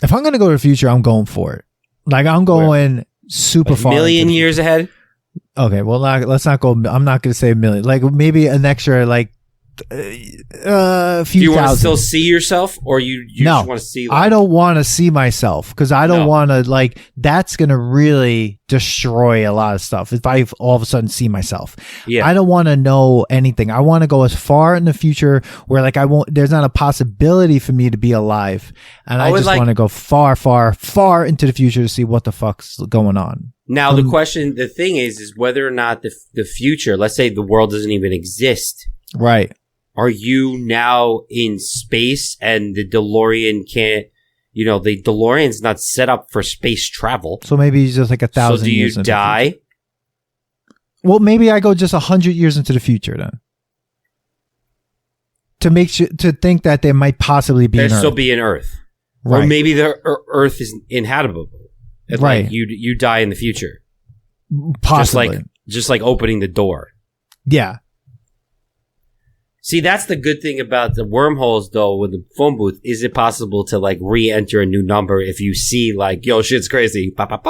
If I'm gonna go to the future, I'm going for it. Like I'm going super far. A million years ahead? Okay, well, let's not go. I'm not gonna say a million. Like maybe an extra few thousand. Do you want to still see yourself, or you just want to see? I don't want to see myself because I don't want to that's going to really destroy a lot of stuff if I all of a sudden see myself. Yeah, I don't want to know anything. I want to go as far in the future where there's not a possibility for me to be alive, and I just want to go far, far, far into the future to see what the fuck's going on. Now the thing is whether or not the future. Let's say the world doesn't even exist. Right. Are you now in space and the DeLorean can't, the DeLorean's not set up for space travel. So maybe it's just like 1,000 years. So do you die? Well, maybe I go just 100 years into the future then. To think that there might possibly be still be an Earth. Right. Or maybe the Earth is inhabitable. Right. You die in the future. Possibly. Just like opening the door. Yeah. See, that's the good thing about the wormholes, though, with the phone booth. Is it possible to, re-enter a new number if you see, yo, shit's crazy, bye,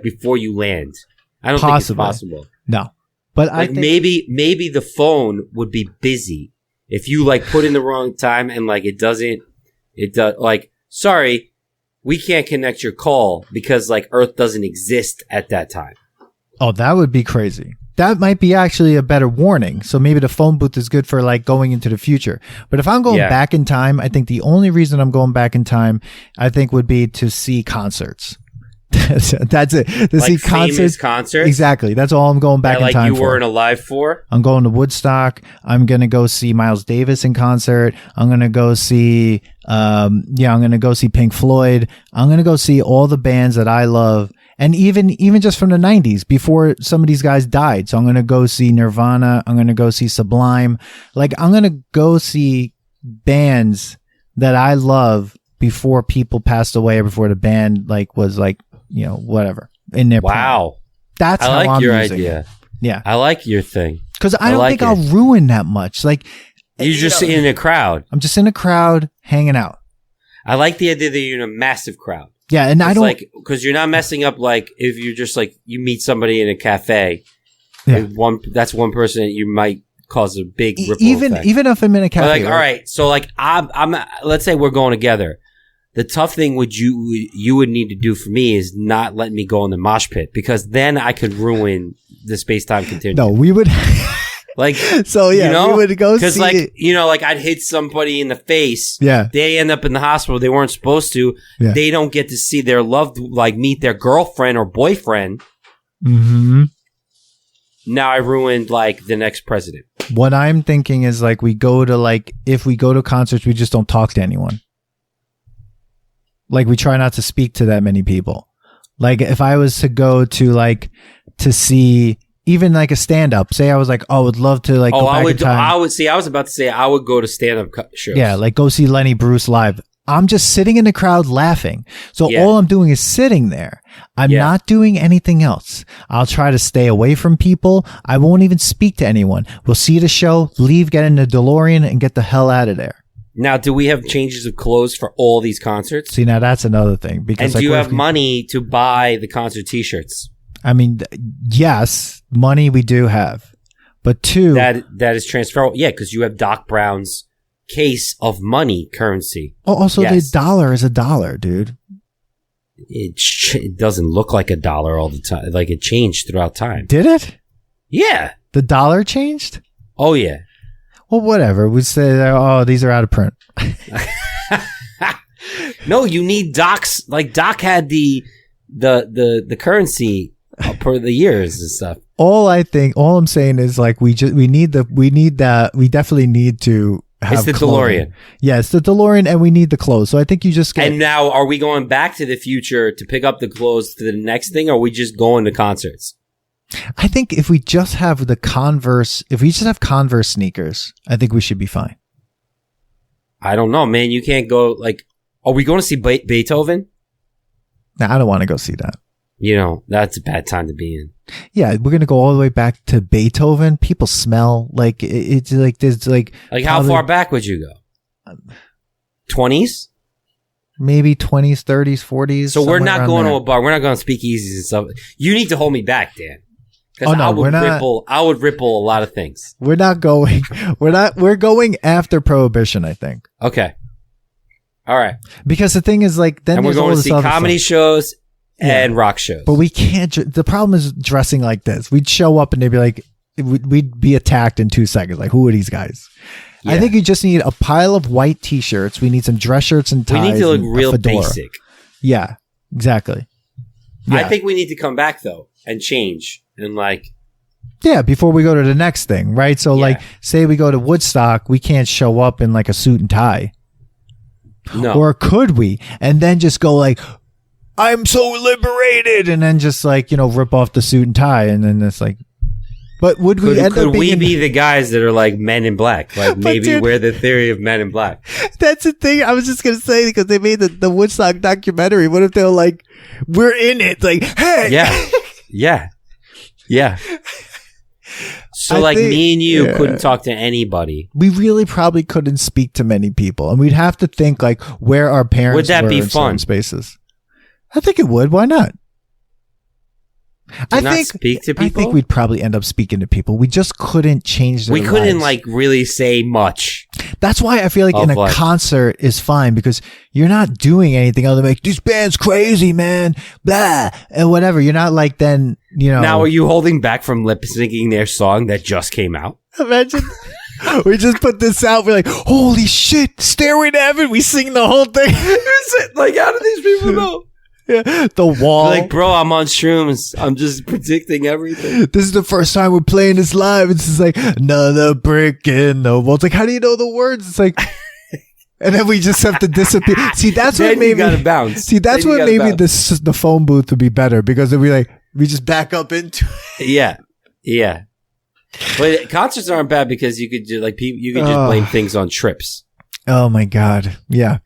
before you land? I don't think it's possible. No. But I think maybe the phone would be busy if you, put in the wrong time and, sorry, we can't connect your call because, Earth doesn't exist at that time. Oh, that would be crazy. That might be actually a better warning. So maybe the phone booth is good for going into the future. But if I'm going back in time, I think the only reason I'm going back in time, I think would be to see concerts. That's it. To see concerts. Exactly. That's all I'm going back in time for. You weren't alive for? I'm going to Woodstock. I'm going to go see Miles Davis in concert. I'm going to go see, I'm going to go see Pink Floyd. I'm going to go see all the bands that I love. And even just from the 90s, before some of these guys died. So I'm going to go see Nirvana. I'm going to go see Sublime. I'm going to go see bands that I love before people passed away or before the band was whatever in their wow. Prime. That's how I'm your using idea. It. Yeah. I like your thing. Because I don't think I'll ruin that much. You're just in a crowd. I'm just in a crowd hanging out. I like the idea that you're in a massive crowd. Yeah, and I don't because you're not messing up if you're just you meet somebody in a cafe Yeah. That's one person that you might cause a big ripple effect. Even if I'm in a cafe. But like, all right, so like I'm let's say we're going together. The tough thing you would need to do for me is not let me go in the mosh pit, because then I could ruin the space-time continuum. No, we would like, so yeah, you know? we would go because see like it. like I'd hit somebody in the face. Yeah. They end up in the hospital. They weren't supposed to. Yeah. They don't get to see their loved, like meet their girlfriend or boyfriend. Mm-hmm. Now I ruined like the next president. What I'm thinking is like if we go to concerts, we just don't talk to anyone. Like we try not to speak to that many people. Like if I was to go to see even like a stand up, say I was like, oh, I would love to like go back in time. I was about to say I would go to stand up shows. Yeah, like go see Lenny Bruce live. I'm just sitting in the crowd laughing. So Yeah. all I'm doing is sitting there. I'm Yeah. not doing anything else. I'll try to stay away from people. I won't even speak to anyone. We'll see the show, leave, get in the DeLorean, and get the hell out of there. Now, do we have changes of clothes for all these concerts? See, now that's another thing. And Because do you what have if we- money to buy the concert T-shirts? I mean, yes, money we do have. But two, That is transferable. Yeah, because you have Doc Brown's case of money currency. also yes. the dollar is a dollar, dude. It doesn't look like a dollar all the time. Like it changed throughout time. Did it? Yeah. The dollar changed? Oh yeah. Well, whatever. We say, oh, these are out of print. No, you need Doc's. Like Doc had the currency per the years and stuff. All I'm saying is like we definitely need to have It's the clothing. DeLorean. Yeah, it's the DeLorean, and we need the clothes. So I think you just get. And now, are we going back to the future to pick up the clothes to the next thing, or are we just going to concerts? I think if we just have Converse sneakers, I think we should be fine. I don't know, man. You can't go like. Are we going to see Beethoven? Now I don't want to go see that. That's a bad time to be in. Yeah, we're gonna go all the way back to Beethoven. People smell like it's like there's like How far back would you go? 20s? Maybe 20s, 30s, 40s. So we're not going there. to a bar. We're not going to speakeasies and stuff. You need to hold me back, Dan. Oh, no, we're not. I would ripple a lot of things. We're not going. We're going after Prohibition, I think. Okay. All right. Because the thing is, like, then And we're there's all going to this see other comedy stuff. shows and rock shows. But we can't. The problem is dressing like this. We'd show up and they'd be like, we'd be attacked in 2 seconds. Like, who are these guys? Yeah. I think you just need a pile of white T-shirts. We need some dress shirts and ties. We need to look and a real fedora. basic. Yeah, exactly. Yeah. I think we need to come back, though, and change. And, Yeah, before we go to the next thing, right? So, Yeah. like, say we go to Woodstock, we can't show up in, like, a suit and tie. no. Or could we? And then just go, like, I'm so liberated! And then just, like, rip off the suit and tie. And then it's like... But would we end Could up being... we be the guys that are like Men in Black? Like, maybe dude- we're the theory of Men in Black. That's the thing. I was just going to say, because they made the Woodstock documentary. What if they're like, we're in it? Like, hey! Yeah. Yeah. Yeah. So, I think- me and you yeah. couldn't talk to anybody. We really probably couldn't speak to many people. And we'd have to think, like, where our parents Would that were be in certain fun? spaces. I think it would. Why not? Not speak to people? I think we'd probably end up speaking to people. We just couldn't change their We couldn't, lives. really say much. That's why I feel like in a Of, concert is fine, because you're not doing anything other than like, this band's crazy, man, blah, and whatever. You're not like then, Now, are you holding back from lip syncing their song that just came out? Imagine we just put this out. We're like, holy shit, Stairway to Heaven. We sing the whole thing. Like, how do these people know? Yeah. The Wall. Like, bro, I'm on shrooms. I'm just predicting everything. This is the first time we're playing this live. It's just like, another brick in the wall. It's like, how do you know the words? It's like, and then we just have to disappear. See, that's what Then made you me gotta bounce. See, that's Then you what gotta made me the phone booth would be better, because it'd be like, we just back up into it. Yeah. Yeah. But concerts aren't bad because you could you could just blame things on trips. Oh my God. Yeah.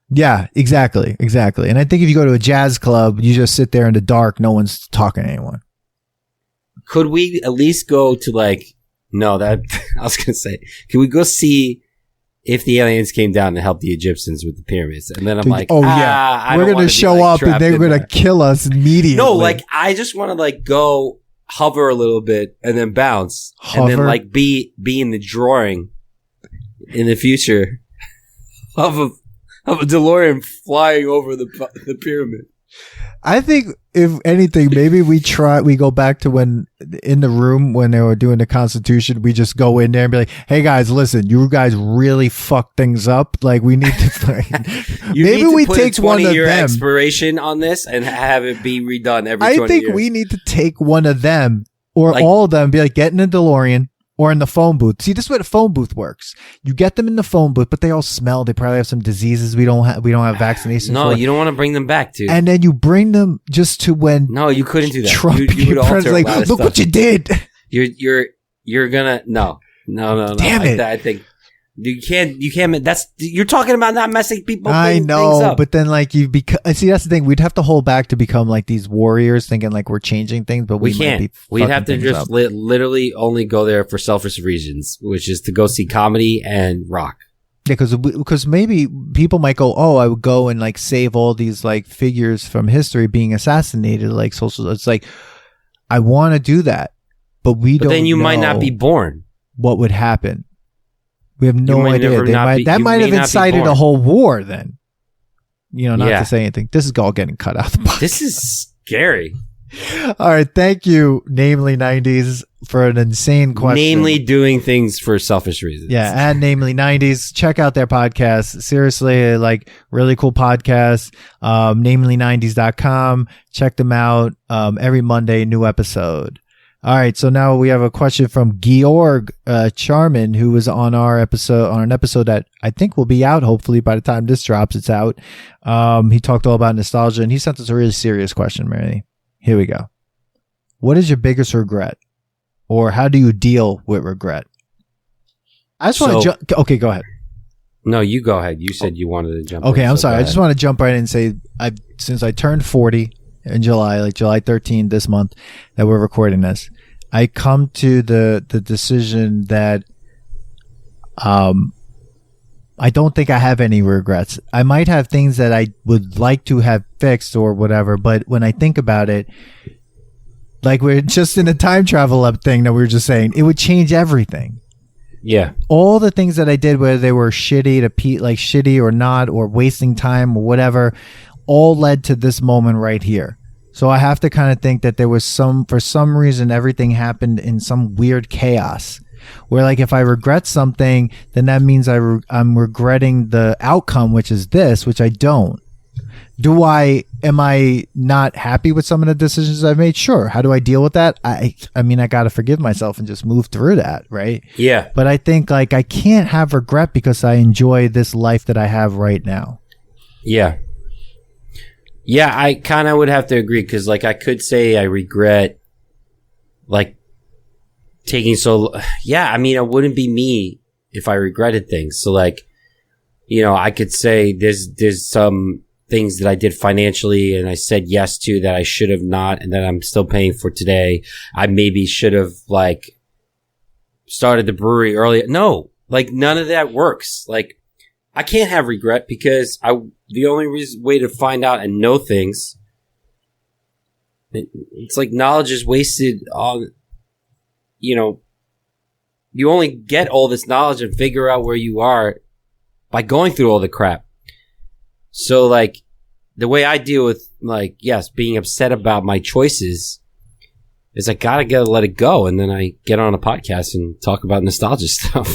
Yeah, exactly. Exactly. And I think if you go to a jazz club, you just sit there in the dark. No one's talking to anyone. Could we at least go to no, that I was going to say, can we go see if the aliens came down to help the Egyptians with the pyramids? And then I'm like, oh yeah, I we're don't going wanna to be, show up and trapped they're in going to there. kill us immediately. No, I just want to go hover a little bit and then bounce, and then like be in the drawing in the future of a DeLorean flying over the pyramid. I think if anything, maybe we go back to when in the room when they were doing the Constitution, we just go in there and be like, "Hey guys, listen, you guys really fucked things up. Like we need to maybe we take a 20-year expiration on this and have it be redone every 20 years. I think we need to take one of them or like, all of them, be like, get in a DeLorean or in the phone booth. See, this is where the phone booth works. You get them in the phone booth, but they all smell. They probably have some diseases we don't have vaccinations no, for. You don't want to bring them back, dude. And then you bring them just to when no, you couldn't do that. Trump you would alter like, look stuff. What you did. You're gonna no. Damn it. I think you can't. You're talking about not messing people. I know, things up. But then like see, that's the thing. We'd have to hold back to become like these warriors, thinking like we're changing things, but we can't. We'd have to just literally only go there for selfish reasons, which is to go see comedy and rock. Yeah, because maybe people might go, oh, I would go and like save all these like figures from history being assassinated, like social. It's like I want to do that, but don't. Then you might not be born. What would happen? We have no idea. That might have incited a whole war then. Not to say anything. This is all getting cut out of the podcast. This is scary. All right. Thank you, Namely 90s, for an insane question. Namely doing things for selfish reasons. Yeah. And Namely 90s. Check out their podcast. Seriously, like really cool podcast. Namely90s.com. Check them out. Every Monday, new episode. All right, so now we have a question from Georg Charman, who was on an episode that I think will be out. Hopefully, by the time this drops, it's out. He talked all about nostalgia, and he sent us a really serious question, Manny. Here we go. What is your biggest regret, or how do you deal with regret? I just want to okay, go ahead. No, you go ahead. You said you wanted to jump. Okay, I'm sorry. I just want to jump right in and say, since I turned 40. In July, like July 13th this month that we're recording this, I come to the decision that I don't think I have any regrets. I might have things that I would like to have fixed or whatever, but when I think about it, like we're just in a time travel up thing that we were just saying, it would change everything. Yeah. All the things that I did, whether they were shitty or not, or wasting time or whatever, all led to this moment right here. So I have to kind of think that there was for some reason, everything happened in some weird chaos where like, if I regret something, then that means I'm regretting the outcome, which is this, which I don't. Am I not happy with some of the decisions I've made? Sure. How do I deal with that? I mean, I got to forgive myself and just move through that. Right. Yeah. But I think like I can't have regret because I enjoy this life that I have right now. Yeah. Yeah, I kind of would have to agree because, like, I could say I regret, like, taking yeah, I mean, it wouldn't be me if I regretted things. So, like, I could say there's some things that I did financially and I said yes to that I should have not and that I'm still paying for today. I maybe should have, like, started the brewery earlier. No, like, none of that works. Like, I can't have regret because the only way to find out and know things, it's like knowledge is wasted on, you only get all this knowledge and figure out where you are by going through all the crap. So like the way I deal with like, yes, being upset about my choices is I gotta let it go. And then I get on a podcast and talk about nostalgia stuff.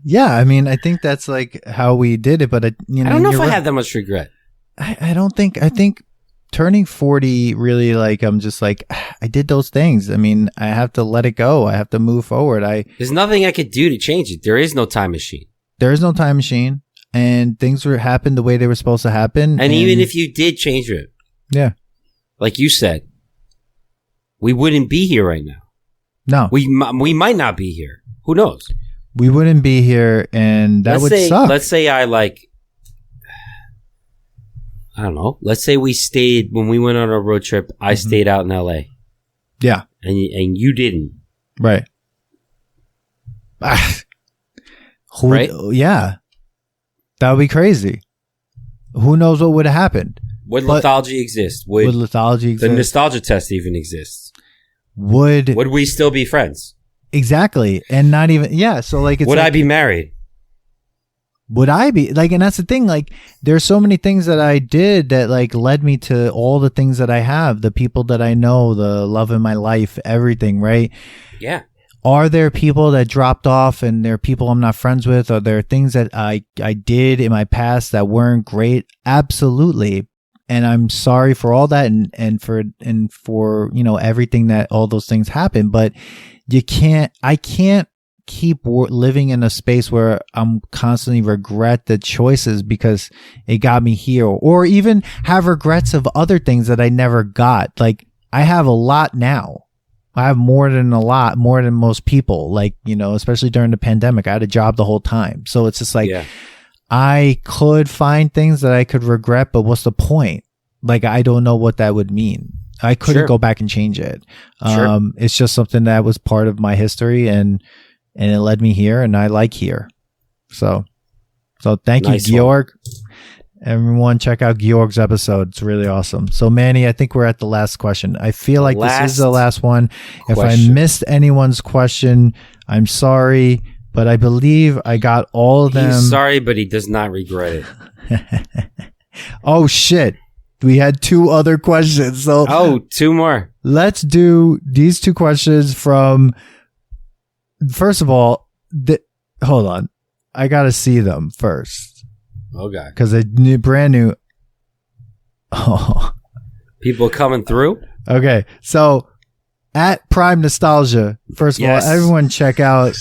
Yeah, I mean, I think that's like how we did it, but I don't know if I have that much regret. I don't think. I think turning 40 really like I'm just like I did those things. I mean, I have to let it go. I have to move forward. There's nothing I could do to change it. There is no time machine. There is no time machine, and things happened the way they were supposed to happen. And even if you did change it, yeah, like you said, we wouldn't be here right now. No, we might not be here. Who knows? We wouldn't be here, and that would suck. Let's say I don't know. Let's say we stayed when we went on our road trip. I stayed out in LA. Yeah, and you didn't. Right. Right. Yeah, that would be crazy. Who knows what would have happened? Would lethargy exist? Would lethargy exist? The nostalgia test even exists? would we still be friends? Exactly. And not even, yeah. So like, it's would like, I be married? Would I be like, and that's the thing, like there's so many things that I did that like led me to all the things that I have, the people that I know, the love in my life, everything, right? Yeah. Are there people that dropped off and there are people I'm not friends with? Are there things that I did in my past that weren't great? Absolutely. And I'm sorry for all that and for, you know, everything that all those things happen, but I can't keep living in a space where I'm constantly regret the choices because it got me here, or even have regrets of other things that I never got. Like I have a lot now. I have more than most people, like, you know, especially during the pandemic. I had a job the whole time. So it's just like, I could find things that I could regret, but what's the point? Like, I don't know what that would mean. I couldn't go back and change it. It's just something that was part of my history and it led me here, and I like here. So thank you, Georg. Everyone check out Georg's episode. It's really awesome. So Manny, I think we're at the last question. I feel like this is the last one. If I missed anyone's question, I'm sorry, but I believe I got all of them. He's sorry, but he does not regret it. Oh shit. We had 2 other questions. So 2 more. Let's do these 2 questions from, first of all, hold on. I got to see them first. Okay. Because they're brand new. Oh. People coming through? Okay. So at Prime Nostalgia, first of all, everyone check out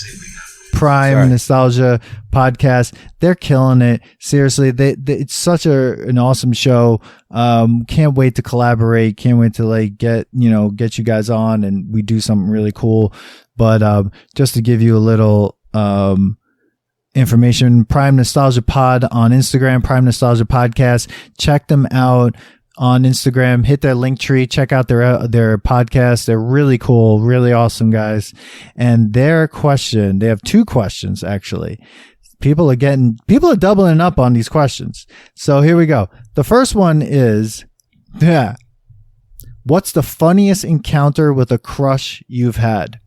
Prime Nostalgia podcast. They're killing it. Seriously, it's such an awesome show. Can't wait to collaborate. Can't wait to like get you guys on and we do something really cool. But just to give you a little information, Prime Nostalgia Pod on Instagram, Prime Nostalgia Podcast. Check them out on Instagram. Hit their link tree. Check out their podcast. They're really cool, really awesome guys. And their question, they have 2 questions actually. People are doubling up on these questions. So here we go. The first one is, what's the funniest encounter with a crush you've had?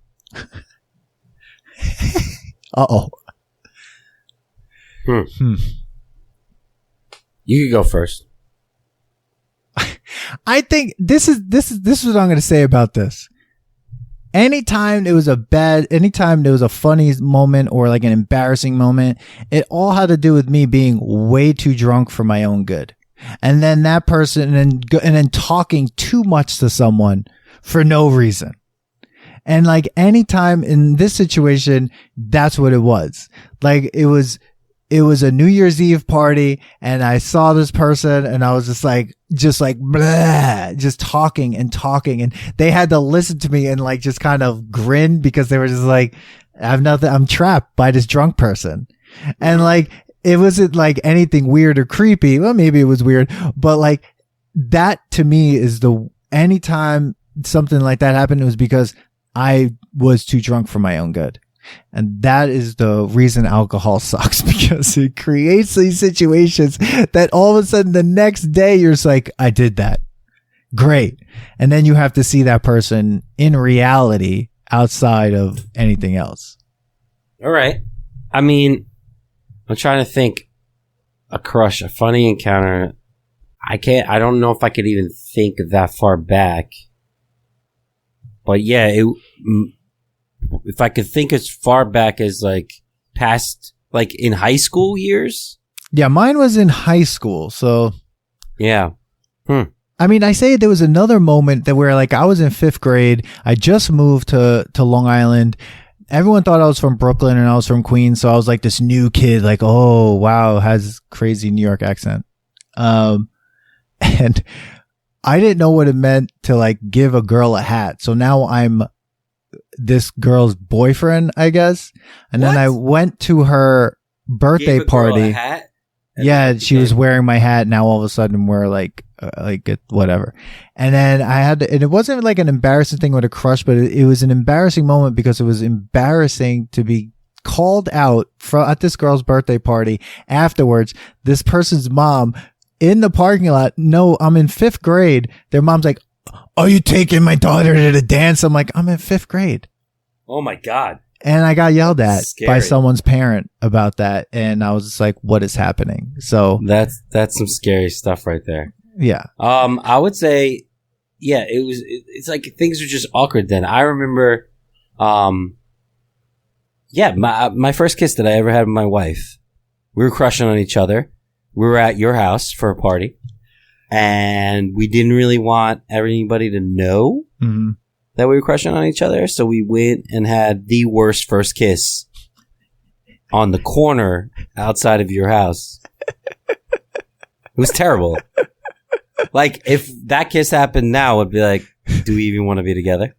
Uh-oh. You could go first. I think this is what I'm going to say about this. Anytime there was a funny moment or like an embarrassing moment, it all had to do with me being way too drunk for my own good. And then that person and then talking too much to someone for no reason. And like anytime in this situation, that's what it was. Like it was a New Year's Eve party and I saw this person and I was just like blah, just talking and they had to listen to me and like just kind of grin because they were just like, I'm trapped by this drunk person. And like, it wasn't like anything weird or creepy. Well, maybe it was weird, but like that to me is anytime something like that happened, it was because I was too drunk for my own good. And that is the reason alcohol sucks, because it creates these situations that all of a sudden the next day you're just like, I did that. Great. And then you have to see that person in reality outside of anything else. All right. I mean, I'm trying to think. A crush, a funny encounter. I don't know if I could even think that far back. But yeah, if I could think as far back as like past, like in high school years. Yeah, mine was in high school. So yeah. I mean, I say there was another moment that where like I was in 5th grade. I just moved to Long Island. Everyone thought I was from Brooklyn and I was from Queens. So I was like this new kid, like, oh, wow, has crazy New York accent. And I didn't know what it meant to like give a girl a hat. So now I'm this girl's boyfriend, I guess. And then I went to her birthday party. Girl a hat? Yeah, she was wearing my hat. Now all of a sudden we're like whatever. And then and it wasn't like an embarrassing thing with a crush, but it was an embarrassing moment because it was embarrassing to be called out at this girl's birthday party. Afterwards, this person's mom in the parking lot. No, I'm in 5th grade. Their mom's like, "Are you taking my daughter to the dance?" I'm like, "I'm in 5th grade." Oh my God. And I got yelled at Scary. by someone's parent about that. And I was just like, what is happening? So That's some scary stuff right there. yeah. I would say, yeah, it's like things were just awkward then. I remember, my first kiss that I ever had with my wife, we were crushing on each other. We were at your house for a party, and we didn't really want everybody to know that we were crushing on each other. So we went and had the worst first kiss on the corner outside of your house. It was terrible. Like, if that kiss happened now, it'd be like, do we even want to be together?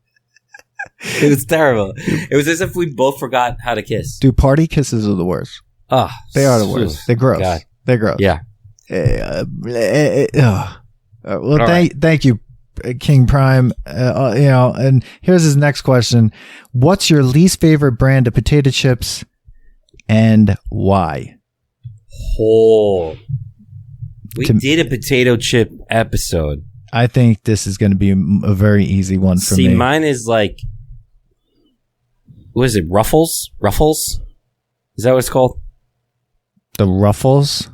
It was terrible. It was as if we both forgot how to kiss. Dude, party kisses are the worst. Oh, They are the worst. They're gross. God. They're gross. Yeah. Well, thank you, King Prime. And here's his next question. What's your least favorite brand of potato chips and why? We did a potato chip episode. I think this is going to be a very easy one for me. See, mine is like, what is it? Ruffles? Ruffles? Is that what it's called? The Ruffles?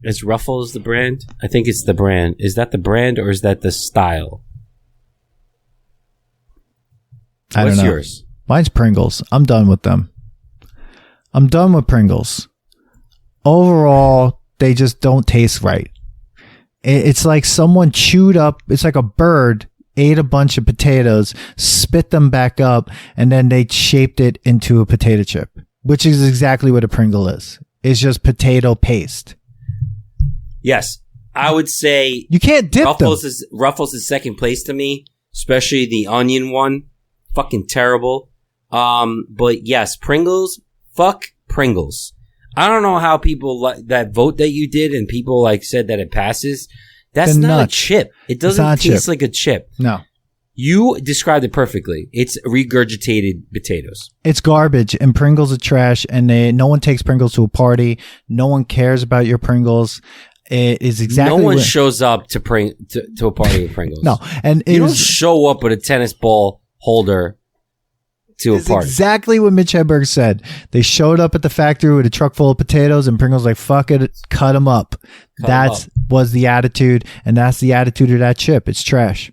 Is Ruffles the brand? I think it's the brand. Is that the brand or is that the style? I don't know. What's yours? Mine's Pringles. I'm done with them. I'm done with Pringles. Overall, they just don't taste right. It's like someone chewed up, it's like a bird ate a bunch of potatoes, spit them back up, and then they shaped it into a potato chip, which is exactly what a Pringle is. It's just potato paste. Yes. I would say you can't dip Ruffles them. Ruffles is second place to me, especially the onion one. Fucking terrible. But yes, Pringles, fuck Pringles. I don't know how people that vote that you did and people like said that it passes. That's They're not nuts. a chip. It doesn't taste like a chip. No. You described it perfectly. It's regurgitated potatoes. It's garbage, and Pringles are trash, and no one takes Pringles to a party. No one cares about your Pringles. It is exactly no one shows up to a party with Pringles. No, and you don't show up with a tennis ball holder to a party. Exactly what Mitch Hedberg said. They showed up at the factory with a truck full of potatoes, and Pringles like, fuck it, cut them up. That was the attitude, and that's the attitude of that chip. It's trash.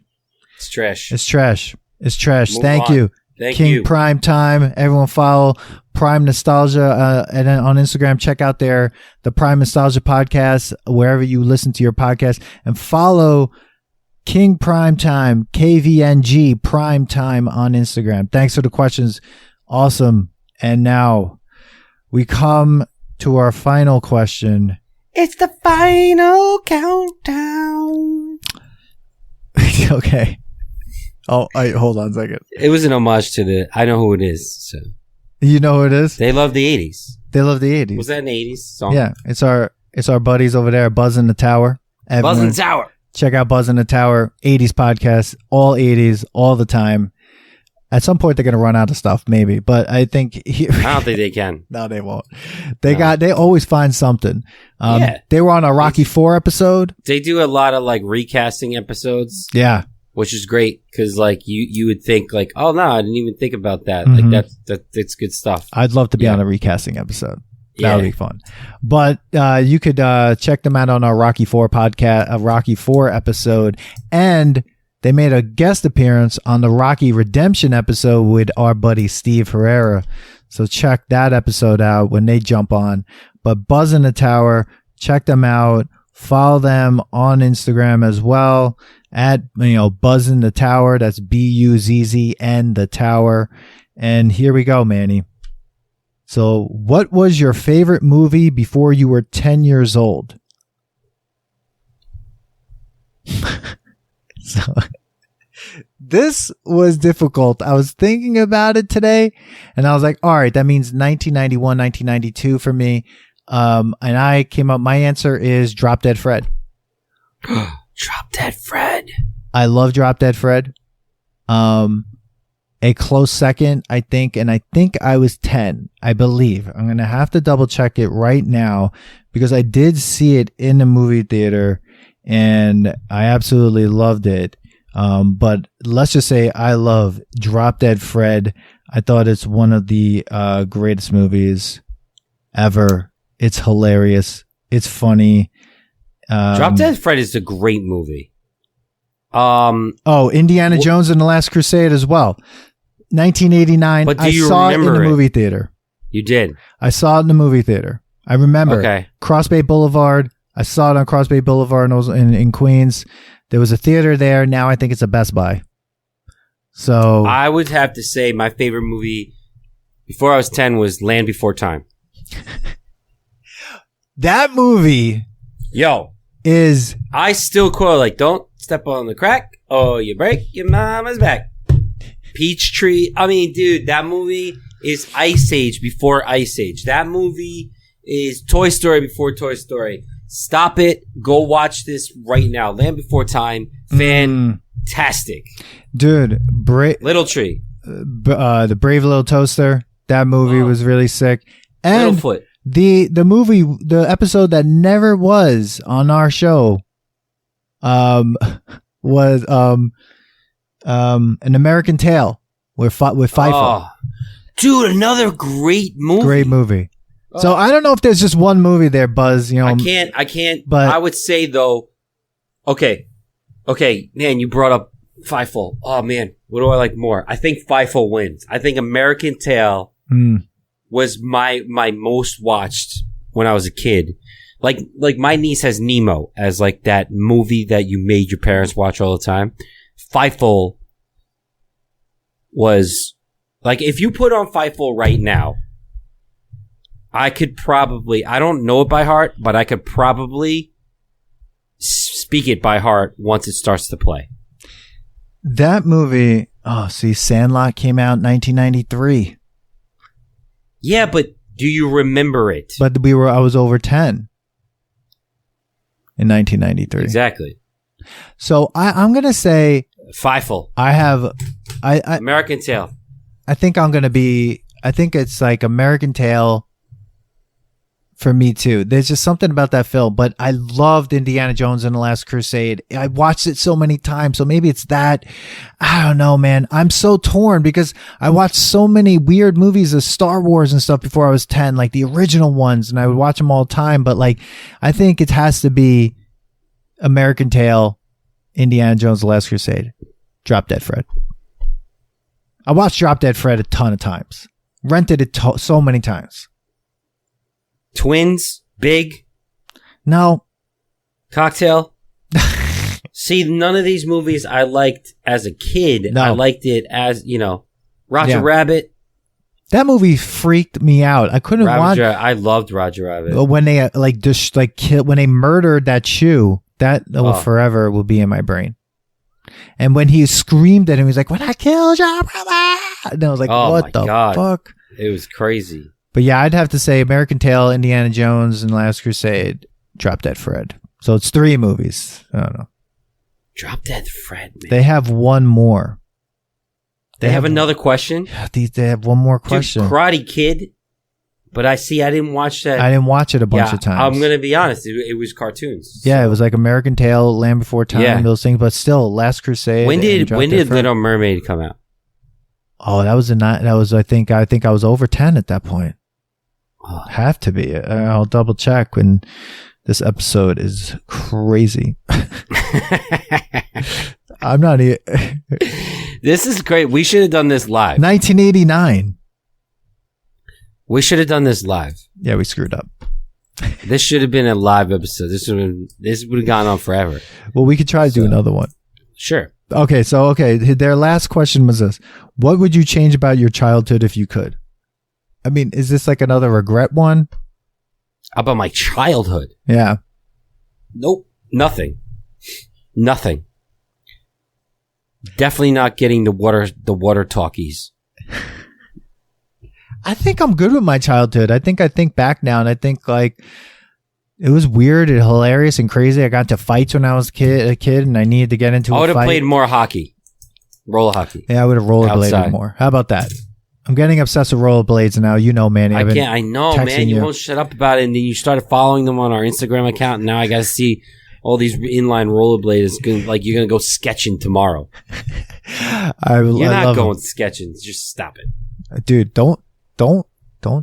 It's trash. It's trash. It's trash. Move Thank on. you. Thank King you. Prime Time. Everyone follow Prime Nostalgia and then on Instagram. Check out the Prime Nostalgia podcast wherever you listen to your podcast, and follow King Prime Time, KVNG Prime Time on Instagram. Thanks for the questions. Awesome. And now we come to our final question. It's the final countdown. Okay. Oh, hold on a second. It was an homage to I know who it is. So. You know who it is? They love the 80s. They love the 80s. Was that an 80s song? Yeah. It's our buddies over there, Buzz in the Tower. Buzz in the Tower. Check out Buzz in the Tower, 80s podcast, all 80s, all the time. At some point, they're going to run out of stuff, maybe. But I think... I don't think they can. No, they won't. They always find something. Yeah. They were on a Rocky IV episode. They do a lot of like recasting episodes. Yeah. Which is great because like you would think like, oh no, I didn't even think about that. Mm-hmm. Like that's good stuff. I'd love to be on a recasting episode. That would Yeah. be fun. But you could check them out on our Rocky IV podcast, a Rocky IV episode, and they made a guest appearance on the Rocky Redemption episode with our buddy Steve Herrera. So check that episode out when they jump on. But Buzz in the Tower, check them out. Follow them on Instagram as well at Buzz in the Tower. That's BUZZN the Tower. And here we go, Manny. So, what was your favorite movie before you were 10 years old? So, this was difficult. I was thinking about it today, and I was like, all right, that means 1991, 1992 for me. And I came up, my answer is Drop Dead Fred. Drop Dead Fred. I love Drop Dead Fred. A close second, I think, and I think I was 10, I believe. I'm going to have to double check it right now because I did see it in the movie theater and I absolutely loved it. But let's just say I love Drop Dead Fred. I thought it's one of the greatest movies ever. It's hilarious. It's funny. Drop Dead Fred is a great movie. Indiana Jones and the Last Crusade as well. 1989. But do I you saw it in remember the it? movie theater. You did. I saw it in the movie theater. I remember. Okay. Cross Bay Boulevard. I saw it on Cross Bay Boulevard in Queens. There was a theater there. Now I think it's a Best Buy. So I would have to say my favorite movie before I was 10 was Land Before Time. that movie Yo, is I still quote like, "Don't step on the crack, or you break your mama's back." Peachtree. I mean, dude, that movie is Ice Age before Ice Age. That movie is Toy Story before Toy Story. Stop it. Go watch this right now. Land Before Time. Fantastic. dude. Little Tree. The Brave Little Toaster. That movie was really sick. And Littlefoot. the movie, the episode that never was on our show, was An American Tail with Feifel. Oh, dude, another great movie. Great movie. So I don't know if there's just one movie there, Buzz. You know, I can't. But I would say though, okay, man, you brought up Feifel. Oh man, what do I like more? I think Feifel wins. I think American Tail was my most watched when I was a kid. Like my niece has Nemo as like that movie that you made your parents watch all the time. Feifel was like, if you put on Feifel right now, I could probably, I don't know it by heart, but I could probably speak it by heart once it starts to play. that movie, Sandlot came out in 1993. Yeah, but do you remember it? But I was over 10 in 1993. Exactly. So I'm going to say Feifel. I have, American Tail. I think it's like American Tail for me too. There's just something about that film, but I loved Indiana Jones and the Last Crusade. I watched it so many times, so maybe it's that. I don't know, man. I'm so torn because I watched so many weird movies of Star Wars and stuff before I was 10, like the original ones, and I would watch them all the time, but like, I think it has to be American Tail, Indiana Jones, the Last Crusade, Drop Dead Fred. I watched Drop Dead Fred a ton of times. Rented it so many times. Twins. Big. No. Cocktail. See, none of these movies I liked as a kid. No. I liked it as, Roger Rabbit. That movie freaked me out. I couldn't watch. I loved Roger Rabbit. When they when they murdered that shoe, that will forever will be in my brain. And when he screamed at him, he's like, "When I killed your brother," and I was like, "What the fuck?" It was crazy. But yeah, I'd have to say American Tail, Indiana Jones, and Last Crusade, Drop Dead Fred. So it's 3 movies. I don't know. Drop Dead Fred, man. They have one more. They have another question? They have one more question. Dude, Karate Kid. But I didn't watch that. I didn't watch it a bunch of times. I'm going to be honest. It was cartoons. Yeah, it was like American Tail, Land Before Time, those things. But still, Last Crusade. When did Little Mermaid come out? Oh, that was I think I was over 10 at that point. Have to be. I'll double check when this episode is crazy. I'm not. This is great. We should have done this live. 1989. We should have done this live. Yeah, we screwed up. This should have been a live episode. This would have gone on forever. Well, we could try to do another one. Sure. Okay, their last question was this: what would you change about your childhood if you could? I mean, is this like another regret one? About my childhood? Yeah. Nope. Nothing. Definitely not getting the water talkies. I think I'm good with my childhood. I think back now and I think like it was weird and hilarious and crazy. I got into fights when I was a kid and I needed to get into a fight. I would have played more hockey. Roller hockey. Yeah, I would have rollerbladed more. How about that? I'm getting obsessed with rollerblades now. You know, Manny. I know, man. You won't shut up about it. And then you started following them on our Instagram account. And now I got to see all these inline rollerbladers, like you're gonna go sketching tomorrow. You're not going sketching. Just stop it, dude. Don't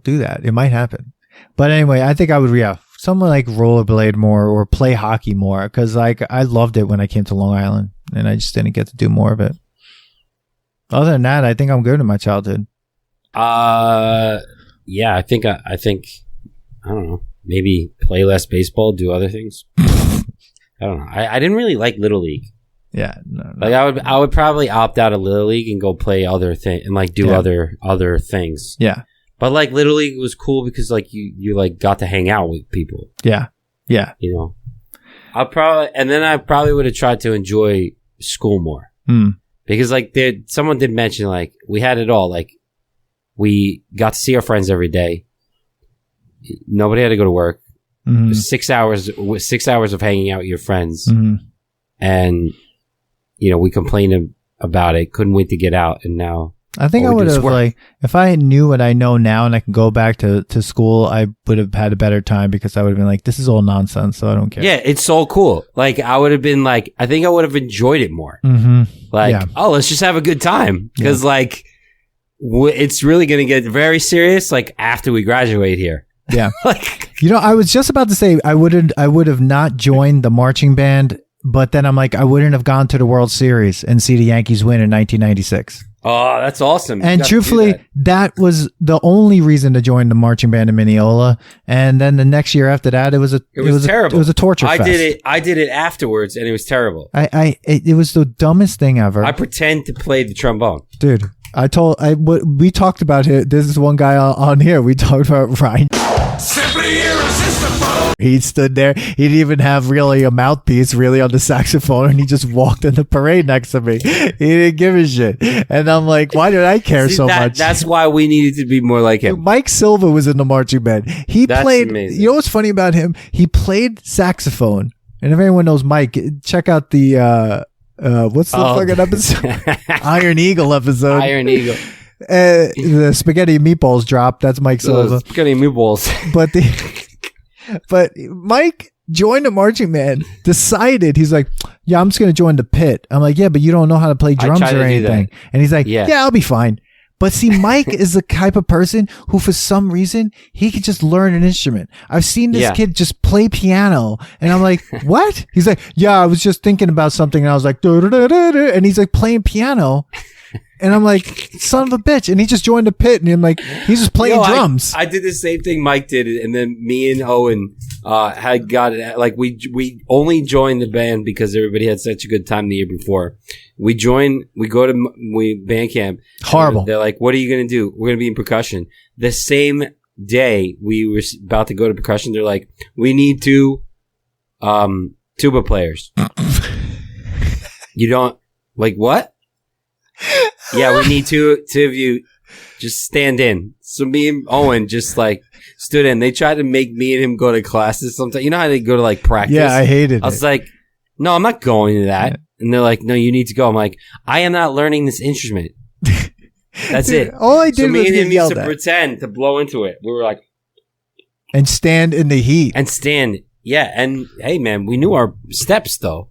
do that. It might happen. But anyway, I think I would someone like rollerblade more or play hockey more, because like I loved it when I came to Long Island and I just didn't get to do more of it. Other than that, I think I'm good in my childhood. Yeah, I think I don't know, maybe play less baseball, do other things. I don't know. I didn't really like Little League. Yeah, no. Like I would probably opt out of Little League and go play other things and like do other things. Yeah. But like Little League was cool because like you like got to hang out with people. Yeah. Yeah. You know. I probably would have tried to enjoy school more. Because like someone did mention like we had it all. Like we got to see our friends every day. Nobody had to go to work. 6 hours of hanging out with your friends. And you know, we complained about it, couldn't wait to get out, and now I think I would have, like, if I knew what I know now and I can go back to school, I would have had a better time, because I would have been like, this is all nonsense, so I don't care. Yeah, it's so cool. Like, I would have been like, I think I would have enjoyed it more. Like, oh, let's just have a good time. Because, like, it's really going to get very serious, like, after we graduate here. Yeah. Like, you know, I was just about to say, I would have not joined the marching band, but then I'm like, I wouldn't have gone to the World Series and see the Yankees win in 1996. Oh, that's awesome. And truthfully, that was the only reason to join the marching band in Mineola. And then the next year after that, it was terrible. It was a torture fest. I did it afterwards, and it was terrible. It was the dumbest thing ever. I pretend to play the trombone. Dude, we talked about it. This is one guy on here. We talked about Ryan. Simply irresistible. He stood there. He didn't even have really a mouthpiece really on the saxophone, and he just walked in the parade next to me. He didn't give a shit. And I'm like, why did I care so much? That's why we needed to be more like him. Mike Silva was in the marching band. That's played amazing. You know what's funny about him? He played saxophone. And if anyone knows Mike, check out the what's the fucking episode? Iron Eagle episode. Iron Eagle. The spaghetti and meatballs drop. That's Mike Silva. Spaghetti and meatballs. But Mike joined the marching band. Decided, he's like, yeah, I'm just gonna join the pit. I'm like, yeah, but you don't know how to play drums or anything. And he's like, yeah, I'll be fine. But see, Mike is the type of person who, for some reason, he could just learn an instrument. I've seen this kid just play piano, and I'm like, what? He's like, yeah, I was just thinking about something, and I was like, and he's like playing piano. And I'm like, son of a bitch. And he just joined the pit, and I'm like, he's just playing drums. I did the same thing Mike did, and then me and Owen had got it. Like, we only joined the band because everybody had such a good time the year before. We go to band camp. Horrible. They're like, what are you going to do? We're going to be in percussion. The same day we were about to go to percussion, they're like, we need two tuba players. You don't, like, what? Yeah, we need two of you. Just stand in. So me and Owen just like stood in. They tried to make me and him go to classes sometimes. You know how they go to like practice? Yeah, I hated it. I was like, no, I'm not going to that. Yeah. And they're like, no, you need to go. I'm like, I am not learning this instrument. That's it. All I did so was me and him used to at. pretend to blow into it. We were like, and stand in the heat. And stand. Yeah. And hey, man, we knew our steps though.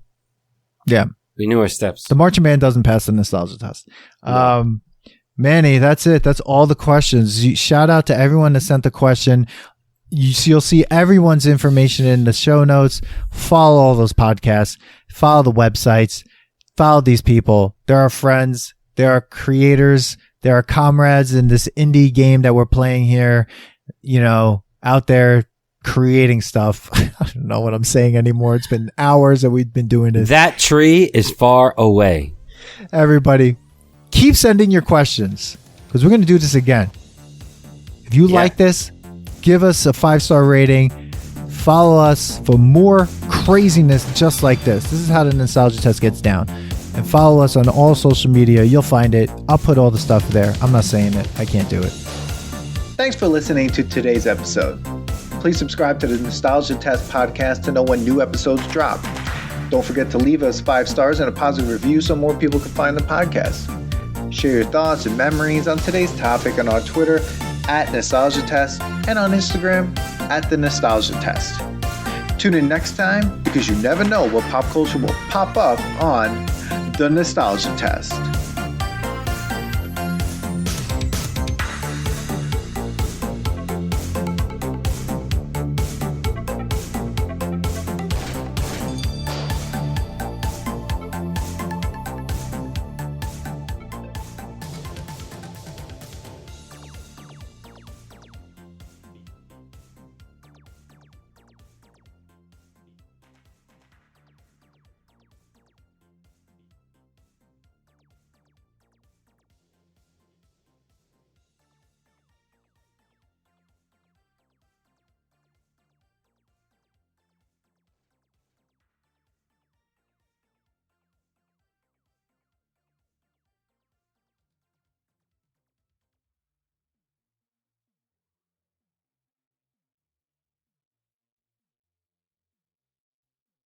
Yeah. We knew our steps. The marching band doesn't pass the nostalgia test. No. Manny, that's it. That's all the questions. Shout out to everyone that sent the question. You'll see everyone's information in the show notes. Follow all those podcasts. Follow the websites. Follow these people. They're our friends. They're our creators. They're our comrades in this indie game that we're playing here. You know, out there creating stuff. I don't know what I'm saying anymore. It's been hours that we've been doing this. That tree is far away. Everybody, keep sending your questions, because we're going to do this again. If you like this, give us a 5-star rating. Follow us for more craziness just like this. This is how the Nostalgia Test gets down. And follow us on all social media. You'll find it. I'll put all the stuff there. I'm not saying it. I can't do it. Thanks for listening to today's episode. Please subscribe to the Nostalgia Test podcast to know when new episodes drop. Don't forget to leave us 5 stars and a positive review so more people can find the podcast. Share your thoughts and memories on today's topic on our Twitter @NostalgiaTest and on Instagram @TheNostalgiaTest. Tune in next time because you never know what pop culture will pop up on The Nostalgia Test.